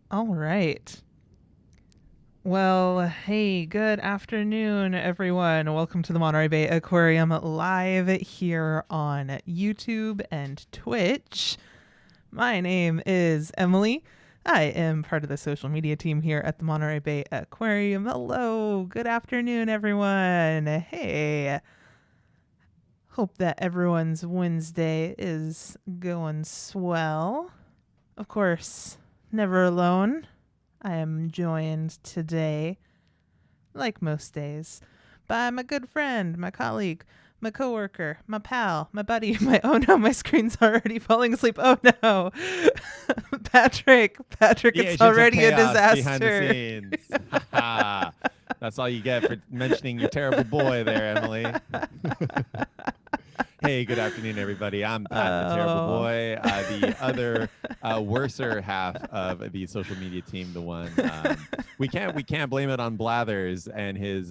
All right. Well, hey, good afternoon, everyone. Welcome to the Monterey Bay Aquarium live here on YouTube and Twitch. My name is Emily. I am part of the social media team here at the Monterey Bay Aquarium. Hello, good afternoon, everyone. Hey, hope that everyone's Wednesday is going swell. Of course, never alone. I am joined today, like most days, by my good friend, my colleague, my coworker, my pal, my buddy, oh no, my screen's already falling asleep. Oh no. Patrick, The it's agents of already a chaos behind the disaster. scenes. That's all you get for mentioning your terrible boy there, Emily. Hey, good afternoon, everybody. I'm Pat, the terrible boy, the other worser half of the social media team. The one we can't blame it on Blathers and his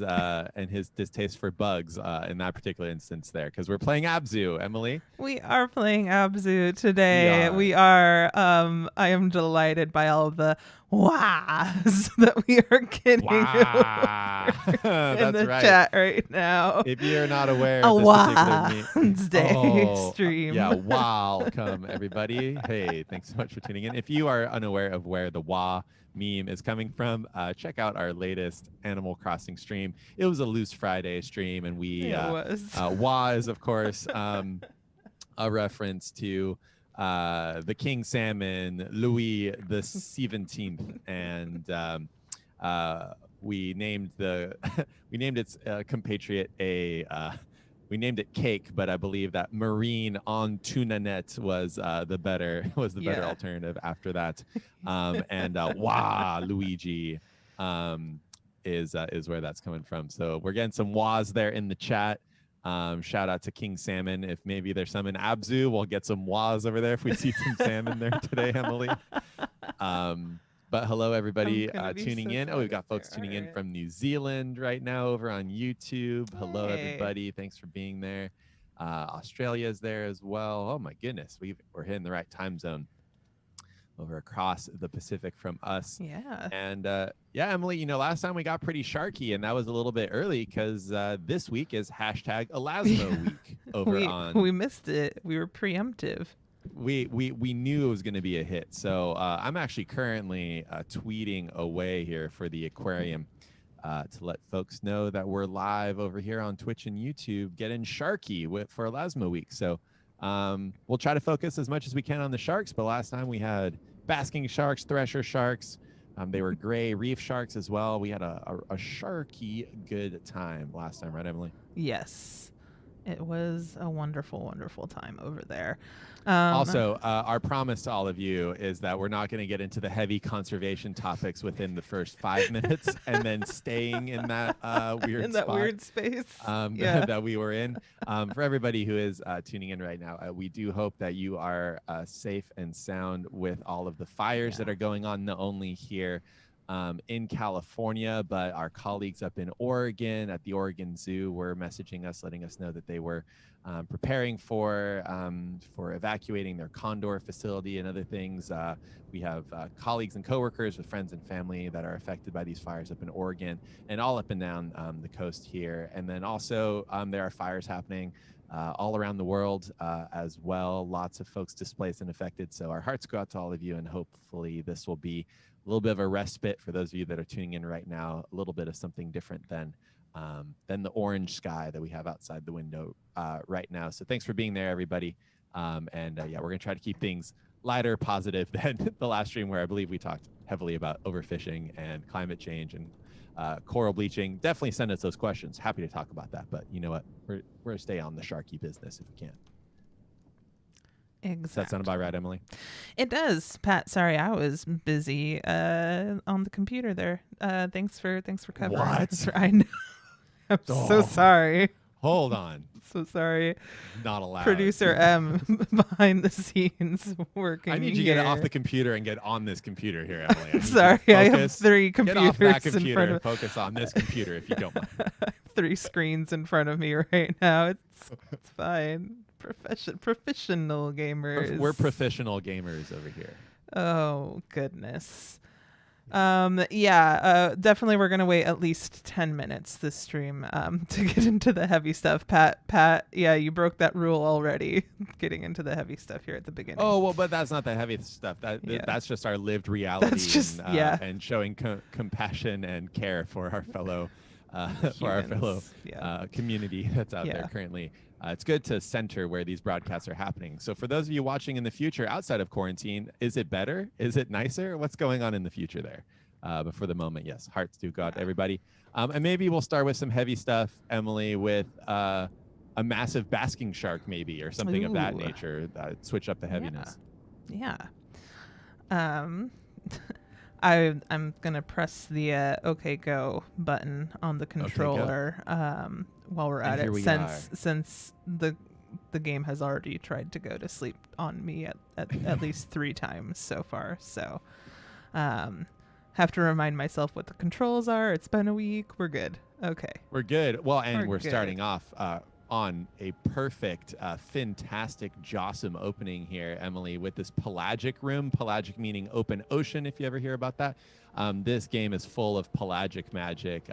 distaste for bugs in that particular instance there, because we're playing ABZÜ, Emily. We are playing ABZÜ today. We are. I am delighted by all of the wahs that we are getting Wow, in that's the right. chat right now. If you're not aware A of this particular Wednesday stream. yeah, welcome everybody. Hey, thanks so much for tuning in. If you are unaware of where the wah meme is coming from, check out our latest Animal Crossing stream. It was a Loose Friday stream, and we wah is of course a reference to the King Salmon, Louis the 17th, and we named the we named its compatriot we named it Cake, but I believe that Marine on Tuna Net was the better alternative after that. And Wah Luigi is where that's coming from. So we're getting some wahs there in the chat. Shout out to King Salmon. If maybe there's some in ABZÜ, we'll get some wahs over there if we see some salmon there today, Emily. But hello, everybody tuning in. Oh, we've got folks tuning in from New Zealand right now over on YouTube. Hello, everybody. Thanks for being there. Australia's there as well. Oh, my goodness. We're hitting the right time zone over across the Pacific from us. Yeah. And yeah, Emily, last time we got pretty sharky, and that was a little bit early because this week is hashtag Elasmo week over on. We missed it. We were preemptive. We knew it was going to be a hit. So I'm actually currently tweeting away here for the aquarium to let folks know that we're live over here on Twitch and YouTube getting Sharky for Elasmo week. So we'll try to focus as much as we can on the sharks. But last time we had basking sharks, thresher sharks. They were gray reef sharks as well. We had a sharky good time last time, right, Emily? Yes. It was a wonderful, wonderful time over there. Also, our promise to all of you is that we're not going to get into the heavy conservation topics within the first 5 minutes and then staying in that weird space that we were in. For everybody who is tuning in right now, we do hope that you are safe and sound with all of the fires that are going on, not only here in California, but our colleagues up in Oregon at the Oregon Zoo were messaging us, letting us know that they were preparing for evacuating their Condor facility and other things. We have colleagues and coworkers with friends and family that are affected by these fires up in Oregon and all up and down the coast here. And then also there are fires happening all around the world as well. Lots of folks displaced and affected. So our hearts go out to all of you, and hopefully this will be a little bit of a respite for those of you that are tuning in right now, a little bit of something different than the orange sky that we have outside the window right now. So thanks for being there, everybody. Yeah, we're going to try to keep things lighter, positive than the last stream where I believe we talked heavily about overfishing and climate change and coral bleaching. Definitely send us those questions. Happy to talk about that. But you know what? We're going to stay on the Sharky business if we can. Exactly. Does that sound about right, Emily? It does, Pat. Sorry, I was busy on the computer there. Thanks for covering. What? I know. I'm so sorry. Hold on. So sorry. Not allowed. Producer M behind the scenes working. I need you to get off the computer and get on this computer here, Emily. Sorry, I have 3 computers get off that computer in front of and focus on this computer if you don't mind. 3 screens in front of me right now. It's fine. Professional gamers. We're professional gamers over here. Oh, goodness. Yeah, definitely we're gonna wait at least 10 minutes this stream to get into the heavy stuff. Pat, yeah, you broke that rule already, getting into the heavy stuff here at the beginning. Oh well, but that's not the heavy stuff. Yeah, That's just our lived that's reality just, yeah, and showing compassion and care for our fellow humans. Yeah. community that's out there Yeah. currently. It's good to center where these broadcasts are happening. So for those of you watching in the future outside of quarantine, is it better? Is it nicer? What's going on in the future there? But for the moment, yes, hearts do go out to everybody. And maybe we'll start with some heavy stuff, Emily, with a massive basking shark maybe, or something of that Ooh. nature. Switch up the heaviness. Yeah. I'm gonna press the OK Go button on the controller while we're at here it, we since the game has already tried to go to sleep on me at least 3 times so far. So have to remind myself what the controls are. It's been a week. We're good. Okay. We're good. Well, and we're good. starting off on a perfect, fantastic, jawsome opening here, Emily, with this pelagic room. Pelagic meaning open ocean, if you ever hear about that. This game is full of pelagic magic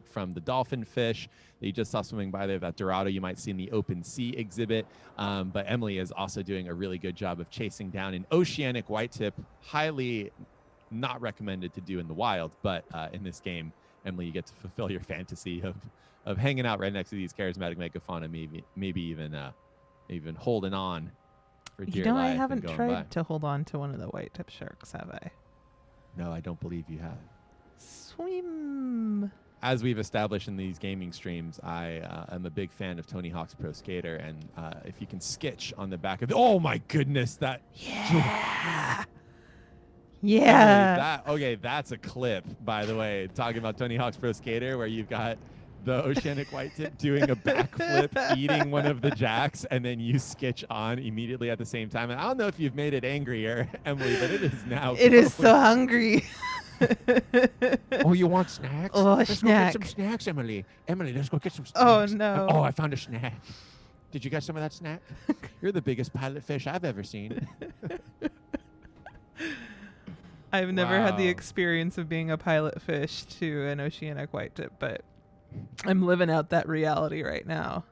from the dolphin fish that you just saw swimming by there, that Dorado you might see in the open sea exhibit. But Emily is also doing a really good job of chasing down an oceanic whitetip, highly not recommended to do in the wild, but in this game, Emily, you get to fulfill your fantasy of hanging out right next to these charismatic megafauna, maybe even holding on for dear life. I haven't and going tried by. to hold on to one of the white tip sharks, have I? No, I don't believe you have. Swim. As we've established in these gaming streams, I am a big fan of Tony Hawk's Pro Skater, and if you can sketch on the back of oh my goodness, that yeah. Yeah. That's a clip, by the way, talking about Tony Hawk's Pro Skater, where you've got the oceanic whitetip doing a backflip, eating one of the jacks, and then you sketch on immediately at the same time. And I don't know if you've made it angrier, Emily, but it is now. It is so hungry. Oh, you want snacks? Oh, let's snack. go get some snacks, Emily. Emily, let's go get some snacks. Oh, no. Oh, I found a snack. Did you get some of that snack? You're the biggest pilot fish I've ever seen. I've never had the Wow. experience of being a pilot fish to an oceanic whitetip, but I'm living out that reality right now.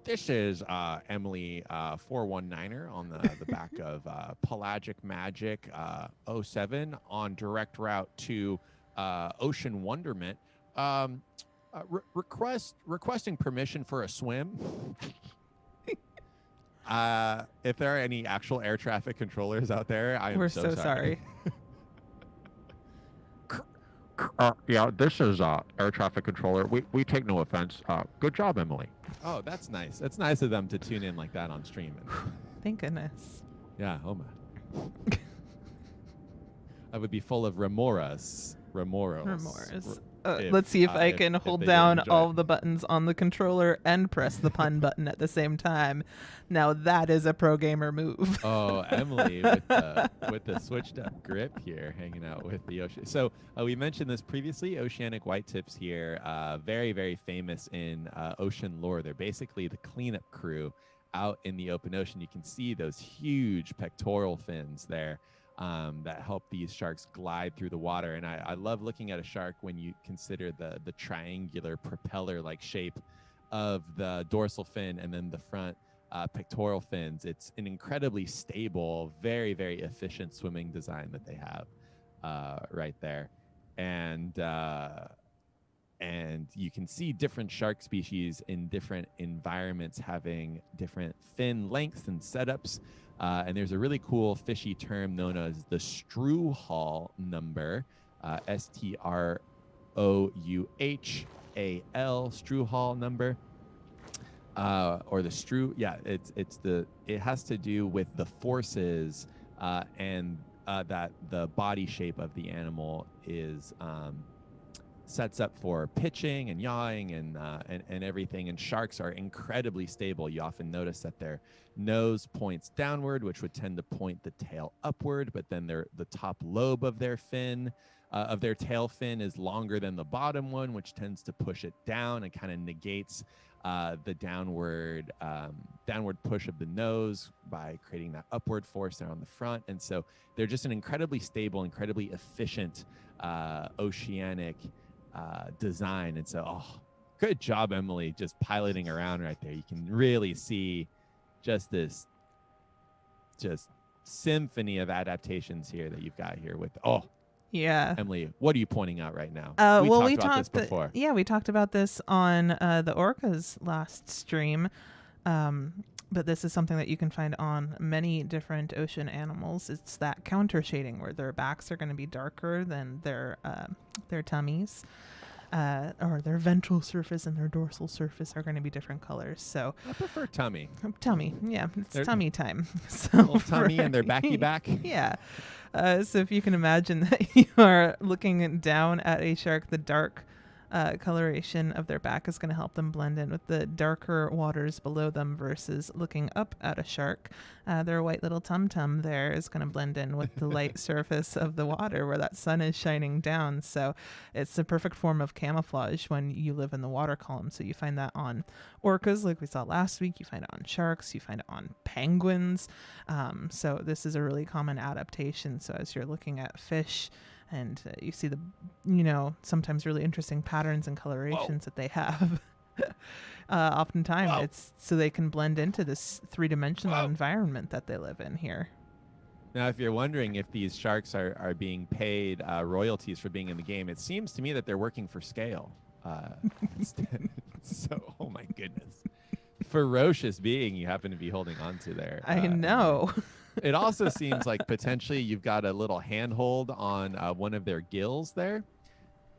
This is Emily 419er on the back of Pelagic Magic 07 on direct route to Ocean Wonderment. Requesting permission for a swim. If there are any actual air traffic controllers out there, We're so sorry. Yeah, this is air traffic controller. We take no offense. Good job, Emily. Oh, that's nice. It's nice of them to tune in like that on stream. Thank goodness. Yeah, oh my. I would be full of remoras. Let's see if I can hold down all of the buttons on the controller and press the pun button at the same time. Now that is a pro gamer move. Oh, Emily with the switched up grip here, hanging out with the ocean. So we mentioned this previously. Oceanic whitetips here, very, very famous in ocean lore. They're basically the cleanup crew out in the open ocean. You can see those huge pectoral fins there. That help these sharks glide through the water. And I love looking at a shark when you consider the triangular propeller-like shape of the dorsal fin and then the front pectoral fins. It's an incredibly stable, very, very efficient swimming design that they have right there. And you can see different shark species in different environments having different fin lengths and setups. And there's a really cool fishy term known as the Struhal number, Struhal, Struhal number, or the it has to do with the forces and that the body shape of the animal is sets up for pitching and yawing and everything. And sharks are incredibly stable. You often notice that their nose points downward, which would tend to point the tail upward, but then the top lobe of their fin, of their tail fin, is longer than the bottom one, which tends to push it down and kind of negates the downward push of the nose by creating that upward force there on the front. And so they're just an incredibly stable, incredibly efficient oceanic design. And so, good job, Emily, just piloting around right there. You can really see just this symphony of adaptations here that you've got here with yeah. Emily, what are you pointing out right now? We talked about this before. Yeah, we talked about this on the orcas last stream. But this is something that you can find on many different ocean animals. It's that counter shading where their backs are going to be darker than their tummies. Or their ventral surface and their dorsal surface are going to be different colors. So I prefer tummy. Tummy, yeah, it's tummy time. So little tummy and their backy back. Yeah. So if you can imagine that you are looking down at a shark, the dark coloration of their back is going to help them blend in with the darker waters below them versus looking up at a shark. Their white little tum-tum there is going to blend in with the light surface of the water where that sun is shining down. So it's the perfect form of camouflage when you live in the water column. So you find that on orcas like we saw last week. You find it on sharks. You find it on penguins. So this is a really common adaptation. So as you're looking at fish, and you see the, sometimes really interesting patterns and colorations that they have. Oftentimes it's so they can blend into this three-dimensional environment that they live in here. Now, if you're wondering if these sharks are being paid royalties for being in the game, it seems to me that they're working for scale. So, oh my goodness. Ferocious being you happen to be holding on to there. I know. It also seems like potentially you've got a little handhold on one of their gills there.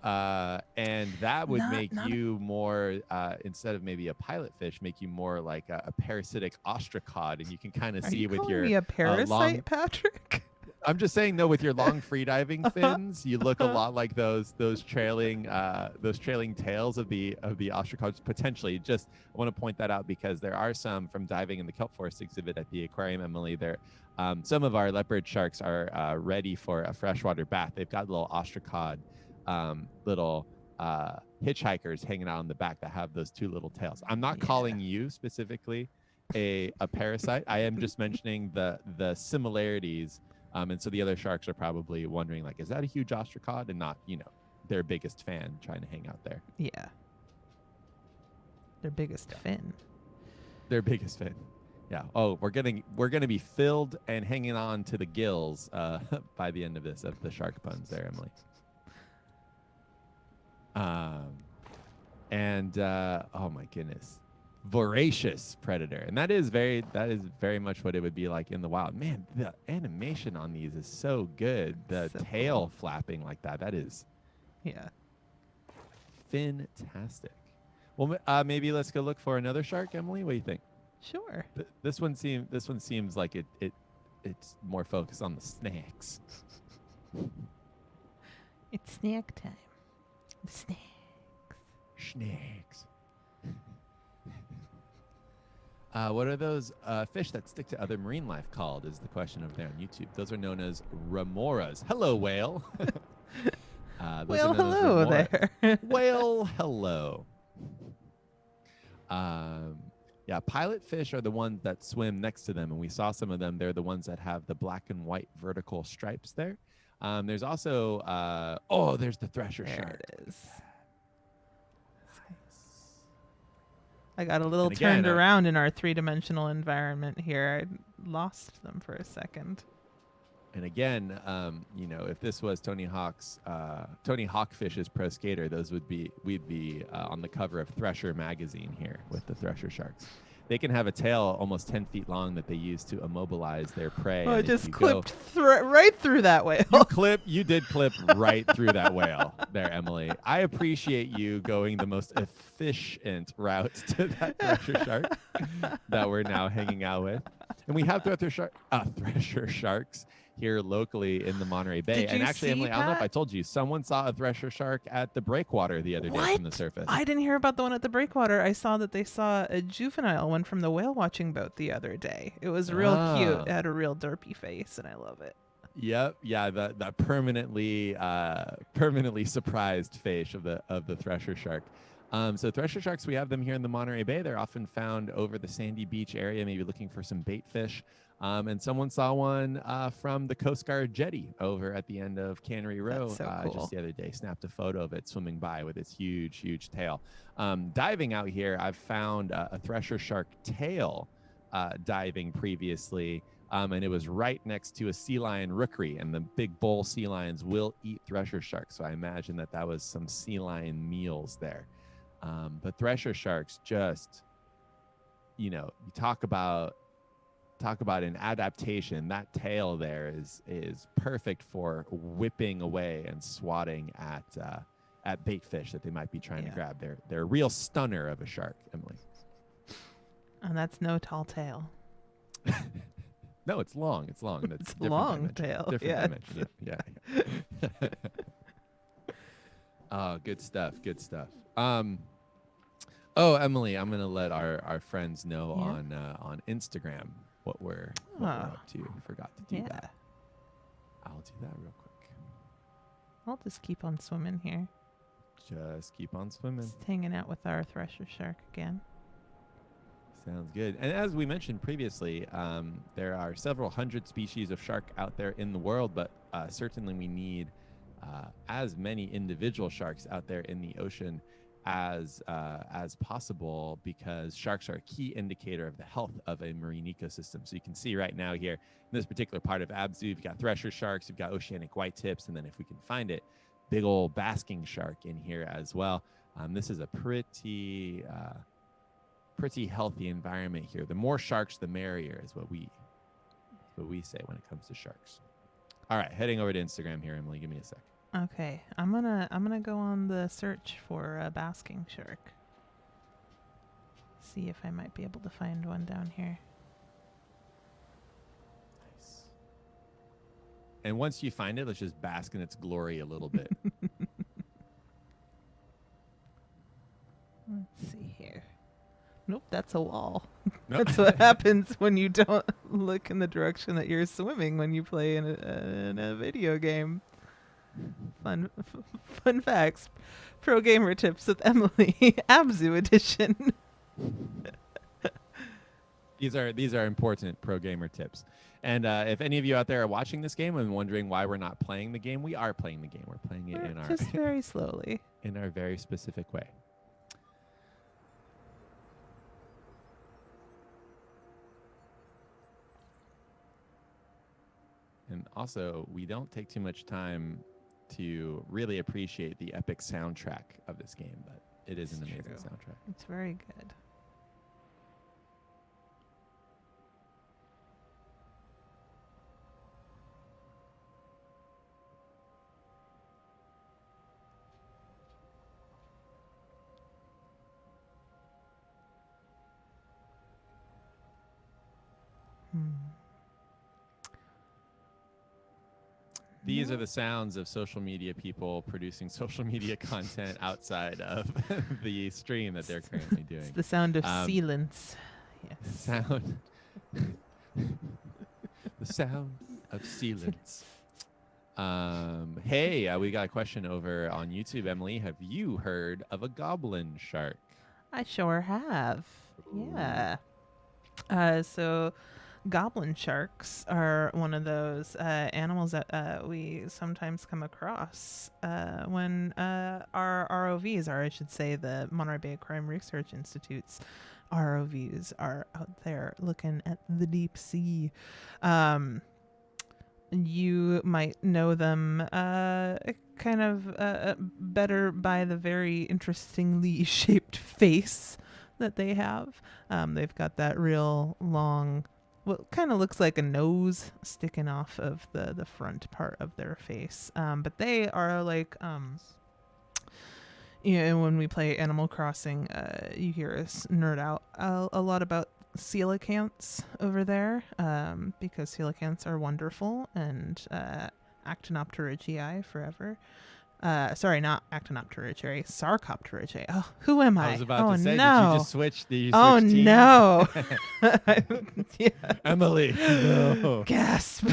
And that would make you more, instead of maybe a pilot fish, make you more like a parasitic ostracod. And you can kind of see with your me a parasite, Patrick? I'm just saying, though, with your long freediving fins, you look a lot like those trailing tails of the ostracods. Potentially, just I want to point that out because there are some from diving in the kelp forest exhibit at the aquarium, Emily. There, some of our leopard sharks are ready for a freshwater bath. They've got little ostracod, little hitchhikers hanging out on the back that have those two little tails. I'm not calling you specifically a parasite. I am just mentioning the similarities. And so the other sharks are probably wondering, like, is that a huge ostracod? And not, their biggest fan trying to hang out there. Yeah. Their biggest fin. Their biggest fin. Yeah. Oh, we're gonna be filled and hanging on to the gills by the end of this, of the shark puns there, Emily. Oh my goodness. Voracious predator, and that is very much what it would be like in the wild. Man, the animation on these is so good. The tail flapping like that is fantastic. Well, maybe let's go look for another shark, Emily. What do you think? Sure. This one seems like it's more focused on the snacks. It's snack time. Snacks. What are those fish that stick to other marine life called, is the question over there on YouTube. Those are known as remoras. Hello, whale. Well, hello there. Whale, hello. Yeah, pilot fish are the ones that swim next to them, and we saw some of them. They're the ones that have the black and white vertical stripes there. There's also, there's the thresher shark. There it is. I got a little turned around in our three-dimensional environment here. I lost them for a second. And again, if this was Tony Hawkfish's Pro Skater, we'd be on the cover of Thresher magazine here with the thresher sharks. They can have a tail almost 10 feet long that they use to immobilize their prey. Oh, it just clipped right through that whale. You did clip right through that whale there, Emily. I appreciate you going the most efficient route to that thresher shark that we're now hanging out with. And we have thresher sharks here locally in the Monterey Bay. And actually, Emily, I don't know if I told you, someone saw a thresher shark at the breakwater the other day from the surface. I didn't hear about the one at the breakwater. I saw that they saw a juvenile one from the whale watching boat the other day. It was real cute. It had a real derpy face, and I love it. Yep. Yeah. The permanently surprised face of the thresher shark. So thresher sharks, we have them here in the Monterey Bay. They're often found over the sandy beach area, maybe looking for some bait fish. And someone saw one from the Coast Guard jetty over at the end of Cannery Row That's so cool. just the other day. Snapped a photo of it swimming by with its huge, huge tail. Diving out here, I've found a thresher shark tail diving previously. And it was right next to a sea lion rookery, and the big bull sea lions will eat thresher sharks. So I imagine that was some sea lion meals there. But thresher sharks, just, you talk about an adaptation. That tail there is perfect for whipping away and swatting at bait fish that they might be trying to grab. They're a real stunner of a shark, Emily. And that's no tall tail. No, it's long. It's long. It's a long tail. Different dimension. Yeah. Oh, good stuff. Good stuff. Emily, I'm gonna let our friends know on Instagram what we're up to. Forgot to do that. I'll do that real quick. I'll just keep on swimming here. Just keep on swimming. Just hanging out with our thresher shark again. Sounds good. And as we mentioned previously, there are several hundred species of shark out there in the world, but certainly we need as many individual sharks out there in the ocean as possible, because sharks are a key indicator of the health of a marine ecosystem. So you can see right now here in this particular part of ABZÜ, you've got thresher sharks, you've got oceanic whitetips, and then if we can find it, big old basking shark in here as well. This is a pretty healthy environment here. The more sharks, the merrier, is what we say when it comes to sharks. All right, heading over to Instagram here, Emily. Give me a sec. Okay, I'm gonna go on the search for a basking shark. See if I might be able to find one down here. Nice. And once you find it, let's just bask in its glory a little bit. Let's see here. Nope, that's a wall. Nope. That's what happens when you don't look in the direction that you're swimming when you play in a video game. Fun facts. Pro gamer tips with Emily. ABZÜ edition. These are important pro gamer tips. And if any of you out there are watching this game and wondering why we're not playing the game, we are playing the game. We're playing it in our just very slowly, in our very specific way. And also, we don't take too much time to really appreciate the epic soundtrack of this game, but it is an amazing soundtrack. It's very good. These are the sounds of social media people producing social media content outside of the stream that they're currently doing. It's the sound of sealants. Yes. The sound of sealants. Hey, we got a question over on YouTube. Emily, have you heard of a goblin shark? I sure have. Ooh. Yeah. So goblin sharks are one of those animals that we sometimes come across when our ROVs, or I should say the Monterey Bay Aquarium Research Institute's ROVs, are out there looking at the deep sea. You might know them kind of better by the very interestingly shaped face that they have. They've got that real long, what kind of looks like a nose sticking off of the front part of their face. But they are like, when we play Animal Crossing, you hear us nerd out a lot about coelacanths over there, because coelacanths are wonderful, and Actinopterygii forever. Sorry, not Actinopterygii, Sarcopterygii. Oh, who am I? I was about to say, no. Did you just switch? Did you switch teams? No. Yeah. Emily, no. Gasp.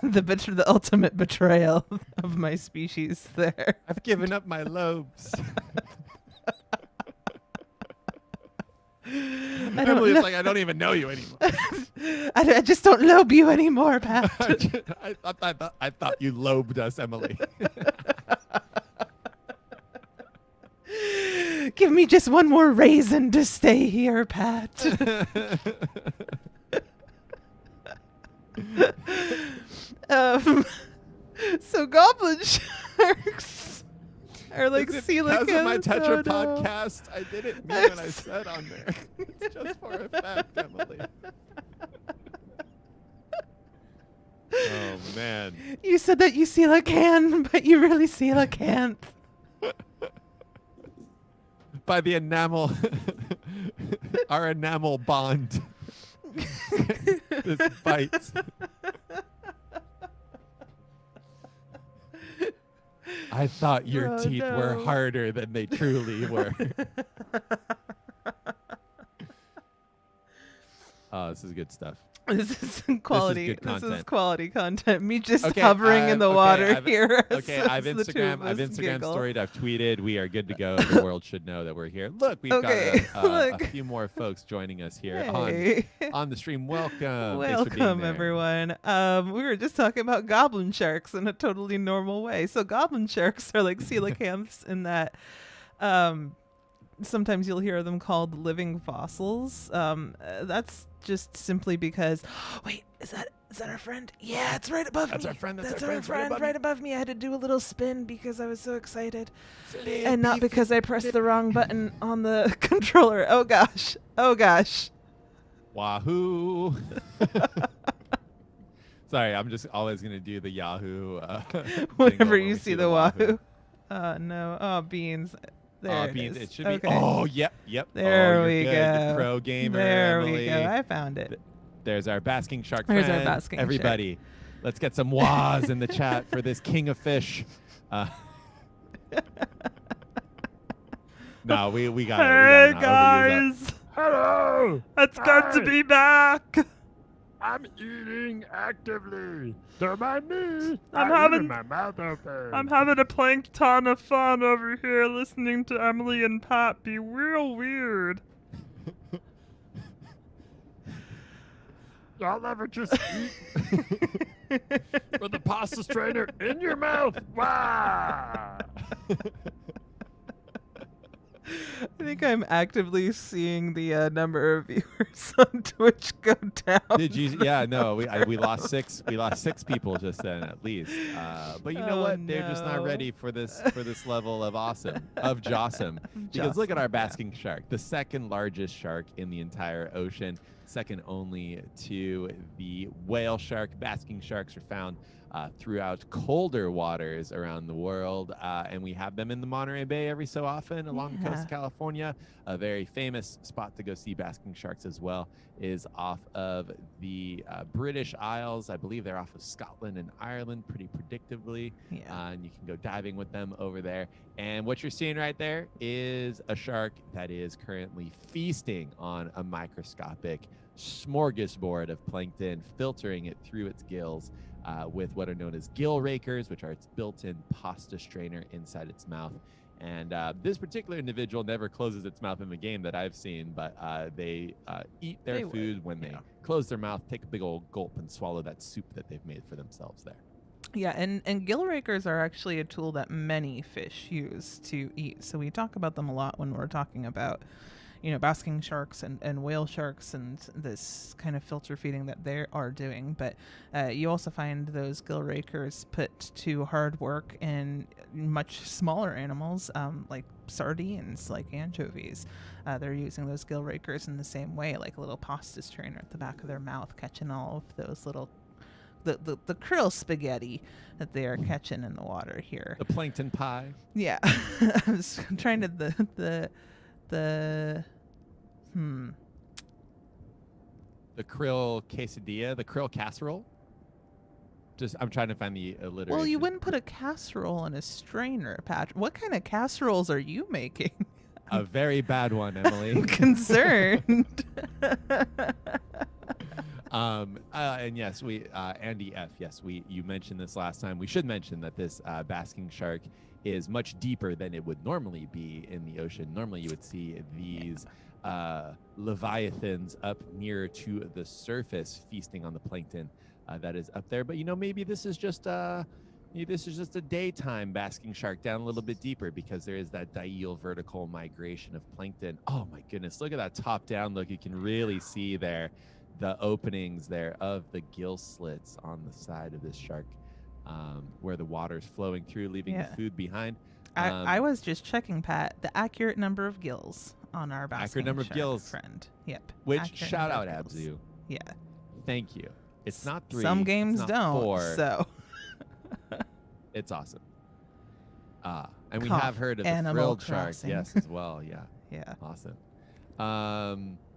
The ultimate betrayal of my species there. I've given up my lobes. I don't Emily, know. it's like I don't even know you anymore. I just don't lobe you anymore, Pat. I thought you lobed us, Emily. Give me just one more reason to stay here, Pat. So goblin sharks are like Is it coelacanths. because of my Tetra Oh, no. podcast? I didn't mean what I said on there. It's just for effect, Emily. Oh, man. You said that you coelacanth, but you really coelacanth. By the enamel, our enamel bond. This bites. I thought your teeth were harder than they truly were. Oh, this is good stuff. This is quality. good content. This is quality content. Me just hovering in the water here. Okay, I've Instagram storied. I've tweeted. We are good to go. The world should know that we're here. Look, we've got a few more folks joining us here on the stream. Welcome. Welcome, everyone. We were just talking about goblin sharks in a totally normal way. So goblin sharks are like coelacanths in that sometimes you'll hear them called living fossils. That's just simply because, wait, is that our friend? Yeah, it's right above me. That's our friend. That's our friend right above me. I had to do a little spin because I was so excited. Flippy, And not because I pressed the wrong button on the controller. Oh gosh. Wahoo. Sorry, I'm just always going to do the Yahoo. Whenever you see the Wahoo. No. Oh, beans. There beans. It It should be. be. Oh, yep. There you're we good. go. Pro gamer. There Emily. we go. I found it. There's our basking shark There's friend. our basking Everybody, let's get some wahs in the chat for this king of fish. No, we got it. Hey guys! Hello! It's good to be back! I'm eating actively. Don't mind me. I'm I eat having- with my mouth open. I'm having a plankton of fun over here listening to Emily and Pat be real weird. Y'all ever just eat with the pasta strainer in your mouth? Wow! I think I'm actively seeing the number of viewers on Twitch go down. Did you? Yeah, no, we lost six. We lost 6 people just then, at least. But you know what? They're just not ready for this level of jawsome. Because look at our basking shark, the second largest shark in the entire ocean, second only to the whale shark. Basking sharks are found throughout colder waters around the world, and we have them in the Monterey Bay every so often along the coast of California. A very famous spot to go see basking sharks as well is off of the British Isles. I believe they're off of Scotland and Ireland pretty predictably, and you can go diving with them over there. And what you're seeing right there is a shark that is currently feasting on a microscopic smorgasbord of plankton, filtering it through its gills with what are known as gill rakers, which are its built-in pasta strainer inside its mouth. And this particular individual never closes its mouth in the game that I've seen, but they eat their food when they close their mouth, take a big old gulp, and swallow that soup that they've made for themselves there. Yeah, and gill rakers are actually a tool that many fish use to eat. So we talk about them a lot when we're talking about, basking sharks and whale sharks and this kind of filter feeding that they are doing. But you also find those gill rakers put to hard work in much smaller animals, like sardines, like anchovies. They're using those gill rakers in the same way, like a little pasta strainer at the back of their mouth, catching all of those little the krill spaghetti that they are catching in the water here. The plankton pie. Yeah. I was trying to the krill quesadilla, the krill casserole. I'm trying to find the alliteration. Well, you wouldn't put a casserole in a strainer, Patrick. What kind of casseroles are you making? A very bad one, Emily. I'm concerned. And yes, Andy F. Yes, you mentioned this last time. We should mention that this basking shark is much deeper than it would normally be in the ocean. Normally, you would see these leviathans up nearer to the surface, feasting on the plankton that is up there. But maybe this is just a daytime basking shark down a little bit deeper, because there is that diel vertical migration of plankton. Oh my goodness, look at that top down look. You can really see there the openings there of the gill slits on the side of this shark, where the water's flowing through, leaving the food behind. I was just checking, Pat, the accurate number of gills on our basking accurate number of shark gills friend. Yep. Which, accurate shout number out of gills. ABZÜ. Yeah. Thank you. It's not 3. Some games it's not don't. 4. So It's awesome. And we Cough. have heard of the Animal frilled shark, Crossing. yes, as well. Yeah. yeah. Awesome.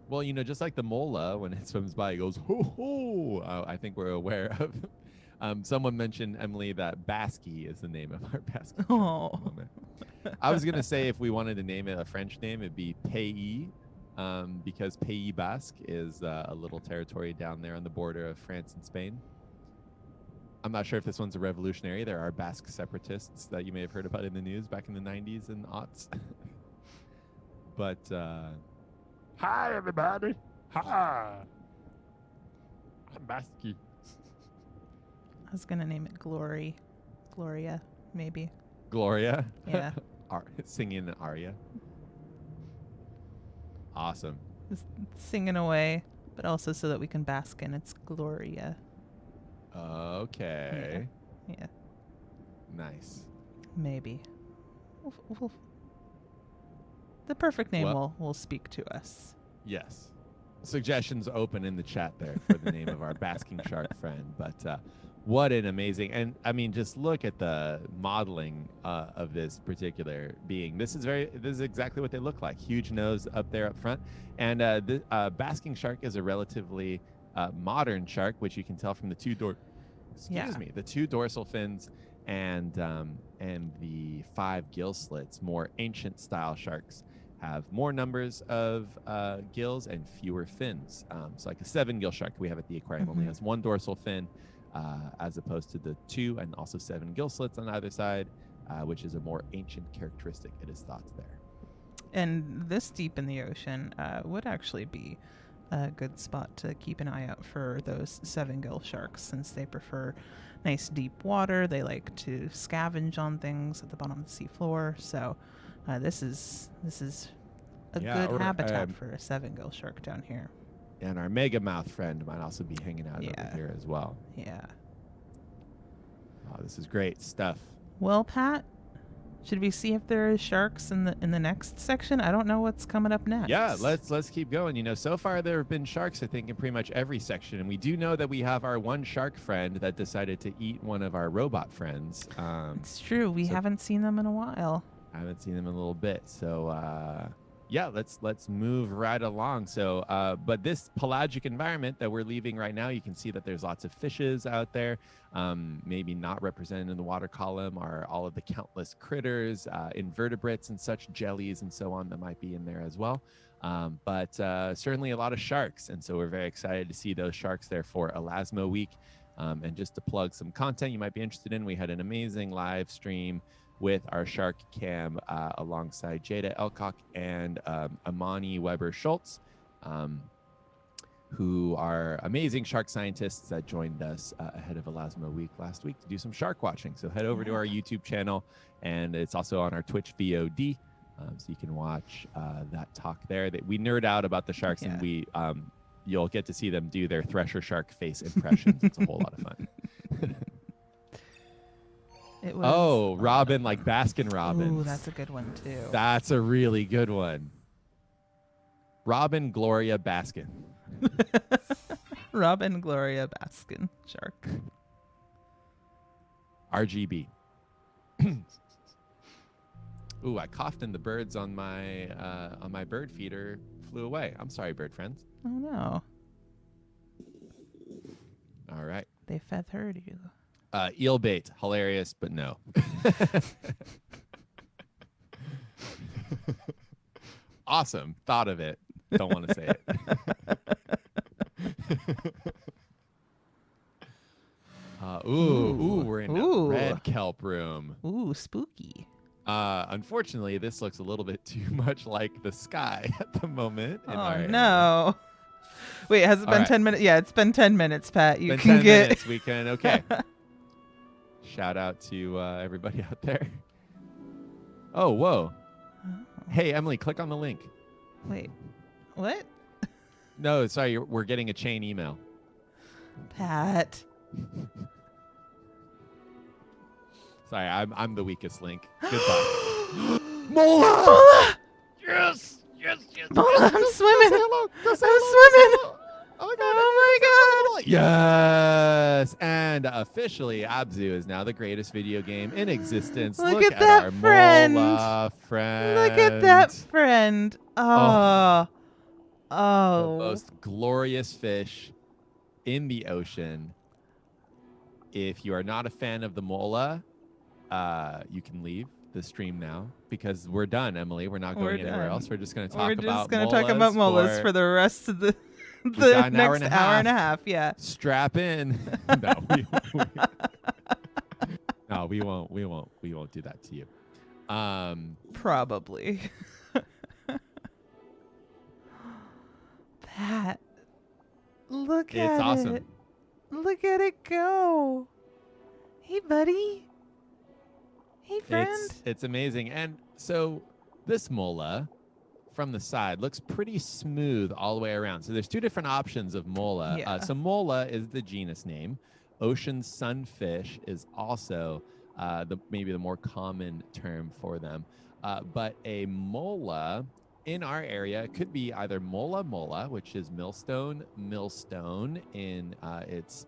Well, just like the mola, when it swims by, it goes, ho, ho. I think we're aware of. Someone mentioned, Emily, that Basky is the name of our basking shark. Oh. I was going to say, if we wanted to name it a French name, it'd be Pays, because Pays Basque is a little territory down there on the border of France and Spain. I'm not sure if this one's a revolutionary. There are Basque separatists that you may have heard about in the news back in the 90s and aughts. But Hi, everybody. Hi. I'm Basky. I was gonna name it Gloria, maybe. Gloria, Yeah. singing an aria. Awesome. Just singing away, but also so that we can bask in its Gloria. Okay. Yeah. Nice. Maybe. The perfect name Well- will speak to us. Yes. Suggestions open in the chat there for the name of our basking shark friend. But what an amazing, and I mean, just look at the modeling of this particular being. This is exactly what they look like. Huge nose up there up front. And the basking shark is a relatively modern shark, which you can tell from the the 2 dorsal fins and the 5 gill slits. More ancient style sharks have more numbers of gills and fewer fins. So like a 7 gill shark we have at the aquarium only has 1 dorsal fin, as opposed to the 2 and also 7 gill slits on either side, which is a more ancient characteristic, it is thought there. And this deep in the ocean would actually be a good spot to keep an eye out for those 7 gill sharks, since they prefer nice deep water. They like to scavenge on things at the bottom of the seafloor. So this is a good habitat for a 7 gill shark down here. And our mega mouth friend might also be hanging out over here as well. Yeah. Oh, this is great stuff. Well, Pat, should we see if there is sharks in the next section? I don't know what's coming up next. Yeah, let's keep going. So far there have been sharks, I think, in pretty much every section, and we do know that we have our one shark friend that decided to eat one of our robot friends. It's true. We haven't seen them in a while. I haven't seen them in a little bit. So yeah, let's move right along. So but this pelagic environment that we're leaving right now, you can see that there's lots of fishes out there. Maybe not represented in the water column are all of the countless critters, invertebrates and such, jellies and so on that might be in there as well. But certainly a lot of sharks. And so we're very excited to see those sharks there for Elasmo Week. And just to plug some content you might be interested in, we had an amazing live stream with our shark cam alongside Jada Elcock and Amani Weber-Schultz, who are amazing shark scientists that joined us ahead of Elasmo Week last week to do some shark watching. So head over to our YouTube channel, and it's also on our Twitch VOD, so you can watch that talk there. That we nerd out about the sharks, and we you'll get to see them do their Thresher shark face impressions. It's a whole lot of fun. It was, Robin, like Baskin Robbins. Ooh, that's a good one too. That's a really good one. Robin Gloria Baskin. Robin Gloria Baskin shark. RGB. Ooh, I coughed and the birds on my bird feeder flew away. I'm sorry, bird friends. Oh no. All right. They feathered you. Eel bait, hilarious, but no. Awesome. Thought of it. Don't want to say it. Ooh, we're in a red kelp room. Ooh, spooky. Unfortunately, this looks a little bit too much like the sky at the moment. In our Oh area. no. Wait, has it All been right. 10 minutes? Yeah, it's been 10 minutes, Pat. You Been can 10 get minutes. We can. Okay. Shout out to everybody out there. Oh, whoa. Hey, Emily, click on the link. Wait. What? No, sorry, we're getting a chain email. Pat. Sorry, I'm the weakest link. Goodbye. Mola! Mola! Yes, yes, yes. Mola, I'm swimming. Hello. Go say I'm hello. swimming. Oh my god. Oh my god. Yes, and officially, ABZÜ is now the greatest video game in existence. Look at that our friend. Mola friend. Look at that friend. Oh. The Oh. most glorious fish in the ocean. If you are not a fan of the Mola, you can leave the stream now because we're done, Emily. We're not going anywhere done. else. We're just going to We're talk just about going to talk about molas for the rest of the got an hour next and a hour and a half. half. Yeah. Strap in. No, we won't. We won't do that to you. Probably. Pat, look at It's awesome. it. Look at it go. Hey, buddy. Hey, friend. It's amazing. And so this mola from the side looks pretty smooth all the way around. So there's two different options of mola. Yeah. So mola is the genus name. Ocean sunfish is also maybe the more common term for them. But a mola in our area could be either mola, which is millstone in its